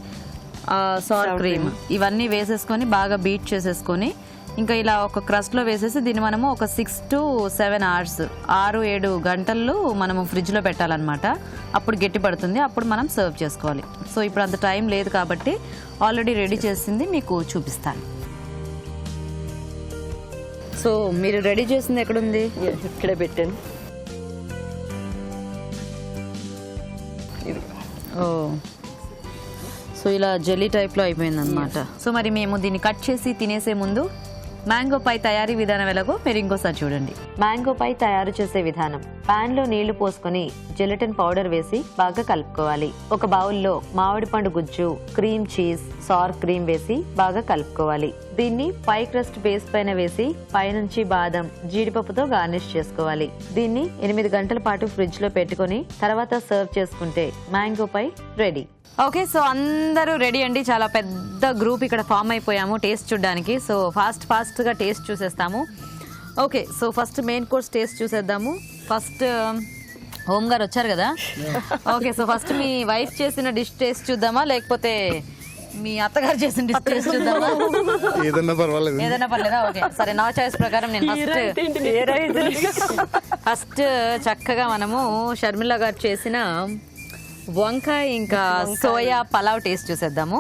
సార్ క్రీమ్ ఇవన్నీ వేసేసుకొని బాగా బీట్ చేసేసుకొని ఇంకా ఇలా ఒక క్రస్ట్లో వేసేసి దీన్ని మనము ఒక 6 to 7 hours 6-7 గంటలు మనము ఫ్రిడ్జ్లో పెట్టాలన్నమాట. అప్పుడు గట్టి పడుతుంది, అప్పుడు మనం సర్వ్ చేసుకోవాలి. సో ఇప్పుడు అంత టైం లేదు కాబట్టి ఆల్రెడీ రెడీ చేసింది మీకు చూపిస్తాను. సో మీరు రెడీ చేసింది ఎక్కడుంది? ఇక్కడే పెట్టాను. ఓ, సో ఇలా జెల్లీ టైప్లో అయిపోయింది అనమాట. సో మరి మేము దీన్ని కట్ చేసి తినేసే ముందు మ్యాంగో పై తయారీ విధానం ఎలాగో మీరు ఇంకోసారి చూడండి. మ్యాంగో పై తయారు చేసే విధానం: పాన్ లో నీళ్లు పోసుకొని జెలటిన్ పౌడర్ వేసి బాగా కలుపుకోవాలి. ఒక బౌల్లో మామిడి పండు గుజ్జు, క్రీమ్ చీజ్, సార్ క్రీమ్ వేసి బాగా కలుపుకోవాలి. దీన్ని పై క్రస్ట్ బేస్ పైన వేసి పైనుంచి బాదం, జీడిపప్పుతో గార్నిష్ చేసుకోవాలి. దీన్ని 8 గంటల పాటు ఫ్రిడ్జ్ లో పెట్టుకొని తర్వాత సర్వ్ చేసుకుంటే మ్యాంగో పై రెడీ. ఓకే, సో అందరూ రెడీ అండి. చాలా పెద్ద గ్రూప్ ఇక్కడ ఫామ్ అయిపోయాము టేస్ట్ చూడడానికి. సో ఫాస్ట్గా టేస్ట్ చూసేస్తాము. Okay, so first main course taste చూసేద్దాము. ఫస్ట్ హోమ్ గారు వచ్చారు కదా. ఓకే, సో ఫస్ట్ మీ వైఫ్ చేసిన డిష్ టేస్ట్ చూద్దామా, లేకపోతే మీ అత్తగారు చేసిన డిష్ టేస్ట్ చూద్దామా? ఏదన్నా పర్వాలేదు. ఏదైనా పర్లేదా? ఓకే, సరే. నా చాయిస్ ప్రకారం నేను ఫస్ట్ చక్కగా మనము షర్మిల గారు చేసిన వంకాయ ఇంకా సోయా పలావ్ టేస్ట్ చూసేద్దాము.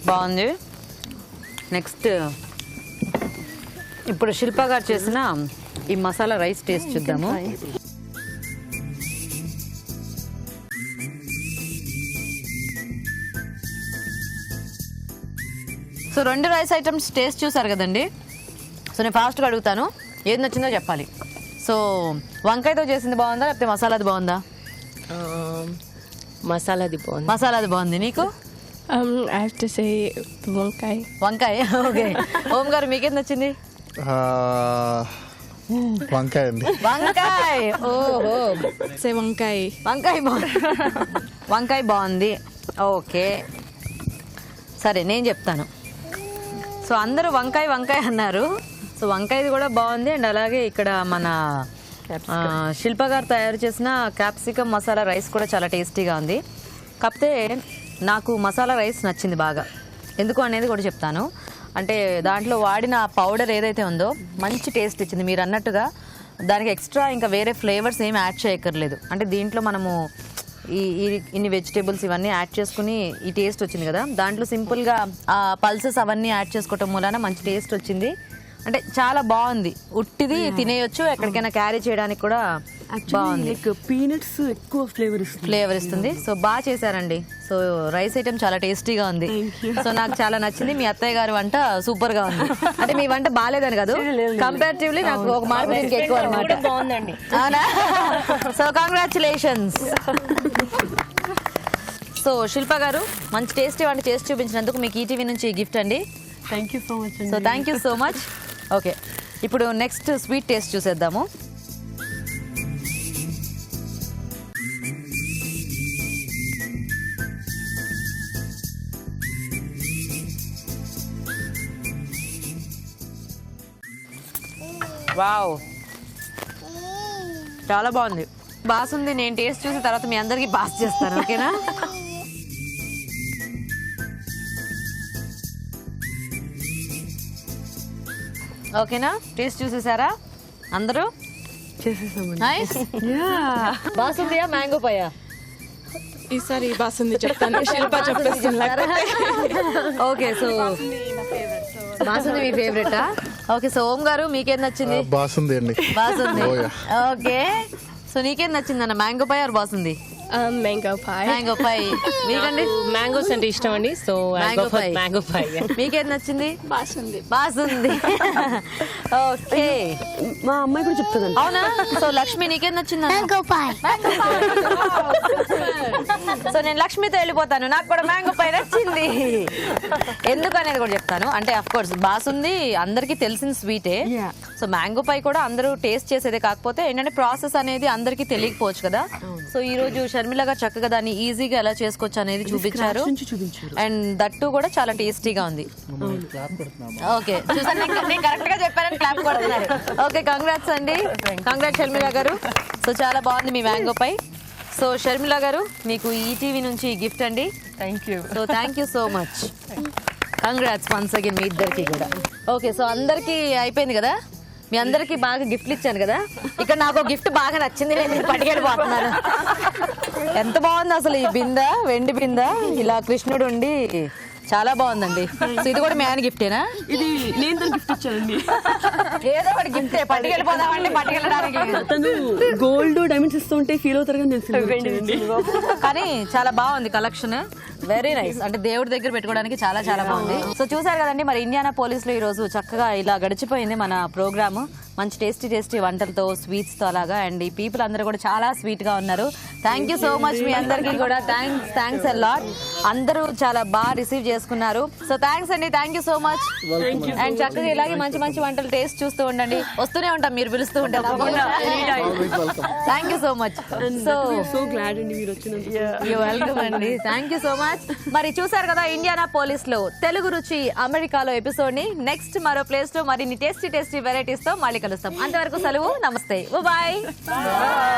బాగుంది. నెక్స్ట్ ఇప్పుడు శిల్ప గారు చేసిన ఈ మసాలా రైస్ టేస్ట్ చూద్దాము. సో 2 రైస్ ఐటమ్స్ టేస్ట్ చూసారు కదండి. సో నేను ఫాస్ట్గా అడుగుతాను, ఏది నచ్చిందో చెప్పాలి. సో వంకాయతో చేసింది బాగుందా, లేకపోతే మసాలాది బాగుందా? మసాలాది బాగుంది. మసాలాది బాగుంది. నీకు? I have to say వంకాయ. వంకాయ. ఓకే. ఓం గారు మీకేది నచ్చింది? వంకాయ అండి. వంకాయ. ఓహో, వంకాయ. వంకాయ బాగుంది. వంకాయ బాగుంది. ఓకే, సరే నేను చెప్తాను. సో అందరూ వంకాయ అన్నారు. సో వంకాయది కూడా బాగుంది. అండ్ అలాగే ఇక్కడ మన శిల్ప గారు తయారు చేసిన క్యాప్సికమ్ మసాలా రైస్ కూడా చాలా టేస్టీగా ఉంది. కాకపోతే నాకు మసాలా రైస్ నచ్చింది బాగా. ఎందుకు అనేది కూడా చెప్తాను. అంటే దాంట్లో వాడిన పౌడర్ ఏదైతే ఉందో మంచి టేస్ట్ ఇచ్చింది. మీరు అన్నట్టుగా దానికి ఎక్స్ట్రా ఇంకా వేరే ఫ్లేవర్స్ ఏమి యాడ్ చేయక్కర్లేదు. అంటే దీంట్లో మనము ఇన్ని వెజిటేబుల్స్ ఇవన్నీ యాడ్ చేసుకుని ఈ టేస్ట్ వచ్చింది కదా. దాంట్లో సింపుల్గా ఆ పల్సెస్ అవన్నీ యాడ్ చేసుకోవటం మూలాన మంచి టేస్ట్ వచ్చింది. అంటే చాలా బాగుంది. ఉట్టిది తినేయొచ్చు, ఎక్కడికైనా క్యారీ చేయడానికి కూడా బాగుంది. పీనట్స్ ఎక్కువ ఫ్లేవర్ ఇస్తుంది. సో బాగా చేశారండి. సో రైస్ ఐటమ్ చాలా టేస్టీగా ఉంది. సో నాకు చాలా నచ్చింది. మీ అత్తయ్య గారి వంట సూపర్ గా ఉంది. అంటే మీ వంట బాగాలేదని కాదు, కంపారిటివ్లీ నాకు ఒక మార్క్ దీనికి ఎక్కువ అనమాట. బాగుందండి. అవునా? So congratulations. సో శిల్ప గారు మంచి టేస్టీ వంట చేసి చూపించినందుకు మీకు ఈటీవీ నుంచి గిఫ్ట్ అండి. Thank you so much. So thank you so much. Okay, ఇప్పుడు నెక్స్ట్ స్వీట్ టేస్ట్ చూసేద్దాము. వావ్, చాలా బాగుంది. బాసుంది. నేను టేస్ట్ చూసిన తర్వాత మీ అందరికీ పాస్ చేస్తాను. ఓకేనా? ఓకేనా? టేస్ట్ చూసేసారా అందరూ? నైస్. బాసుందియా మ్యాంగో పయ్యా? ఈసారి బాసుంది చెప్తాను. శిల్ప చెప్పేస్తుంది. ఓకే, సో బాసుంది మీ ఫేవరెటా? ఓకే, సో ఓం గారు మీకేం నచ్చింది? బాసుంది అండి. బాసుంది. ఓకే, సో నీకేం నచ్చింది అన్న, mango pie or basundi? Mango pie. Mango pie. మీకండి? మ్యాంగోస్ అంటే ఇష్టం అండి. So mango pie. మీకేం నచ్చింది? బాసుంది. బాసుంది. ఓకే, మా అమ్మాయి కూడా చెప్తుంది. అవునా? సో లక్ష్మి నీకేం నచ్చింది? Mango pie. సో నేను లక్ష్మితో వెళ్ళిపోతాను. నాకు కూడా మ్యాంగో పై నచ్చింది. ఎందుకు అనేది కూడా చెప్తాను. అంటే అఫ్ కోర్స్ బాసుంది అందరికీ తెలిసిన స్వీటే. సో మ్యాంగో పై కూడా అందరూ టేస్ట్ చేసేదే. కాకపోతే ఏంటంటే ప్రాసెస్ అనేది అందరికీ తెలియకపోవచ్చు కదా. సో ఈ రోజు షర్మిల గారు చక్కగా దాన్ని ఈజీగా ఎలా చేసుకోవచ్చు అనేది చూపించారు అండ్ దట్టు కూడా చాలా టేస్టీగా ఉంది. ఓకే చూసాను, నేను కరెక్ట్ గా చెప్పానని క్లాప్ కొడుతున్నారు. ఓకే కంగ్రాట్స్ అండి, కంగ్రాట్స్ షర్మిల గారు. సో చాలా బాగుంది మీ mango pie. So Sharmila garu మీకు ఈటీవీ నుంచి గిఫ్ట్ అండి. Thank you. So thank you so much, congrats once again మీ ఇద్దరికి కూడా. ఓకే సో అందరికి అయిపోయింది కదా, మీ అందరికి బాగా గిఫ్ట్లు ఇచ్చాను కదా. ఇక్కడ నాకు గిఫ్ట్ బాగా నచ్చింది, నేను పట్టుకెళ్ళిపోతున్నాను. ఎంత బాగుంది అసలు ఈ బింద, వెండి బింద, ఇలా కృష్ణుడు ఉండి చాలా బాగుందండి. సో ఇది కూడా మీ ఆయన గిఫ్టేనా? ఇది నేను గిఫ్ట్ ఇచ్చానండి. ఏదో ఒకటి గిఫ్టే, పట్టుకెళ్ళిపోదామండి, పట్టుకెళ్ళడానికి. తను గోల్డ్ డైమండ్స్ ఇస్తుంటే ఫీల్ అవుతారు కానీ నేను silver ఇచ్చానండి. కానీ చాలా బాగుంది కలెక్షన్, వెరీ నైస్. అంటే దేవుడి దగ్గర పెట్టుకోవడానికి చాలా చాలా బాగుంది. సో చూసారు కదండి, మరి ఇండియానా పోలీసులో ఈ రోజు చక్కగా ఇలా గడిచిపోయింది మన ప్రోగ్రామ్. మంచి టేస్టీ టేస్టీ వంటలతో, స్వీట్స్తో అలాగా. అండ్ ఈ పీపుల్ అందరూ కూడా చాలా స్వీట్ గా ఉన్నారు. థ్యాంక్ యూ సో మచ్ మీ అందరికీ కూడా. Thanks a lot. అందరూ చాలా బాగా రిసీవ్ చేసుకున్నారు. సో థ్యాంక్స్ అండి, thank you so much. And చక్కగా ఇలాగే మంచి మంచి వంటలు టేస్ట్ చూస్తూ ఉండండి, వస్తూనే ఉంటాం మీరు పిలుస్తూ ఉంటారు. Thank you so much. So glad అండి మీరు వచ్చినందుకు. యూ వెల్కమ్ అండి, థ్యాంక్ యూ సో మచ్. మరి చూసారు కదా ఇండియానా పోలీస్ లో తెలుగు రుచి అమెరికాలో ఎపిసోడ్ ని. నెక్స్ట్ మరో ప్లేస్ లో మరిన్ని టేస్టీ టేస్టీ వెరైటీస్ తో మళ్ళీ కలుస్తాం. అంతవరకు సెలవు, నమస్తే, బాయ్.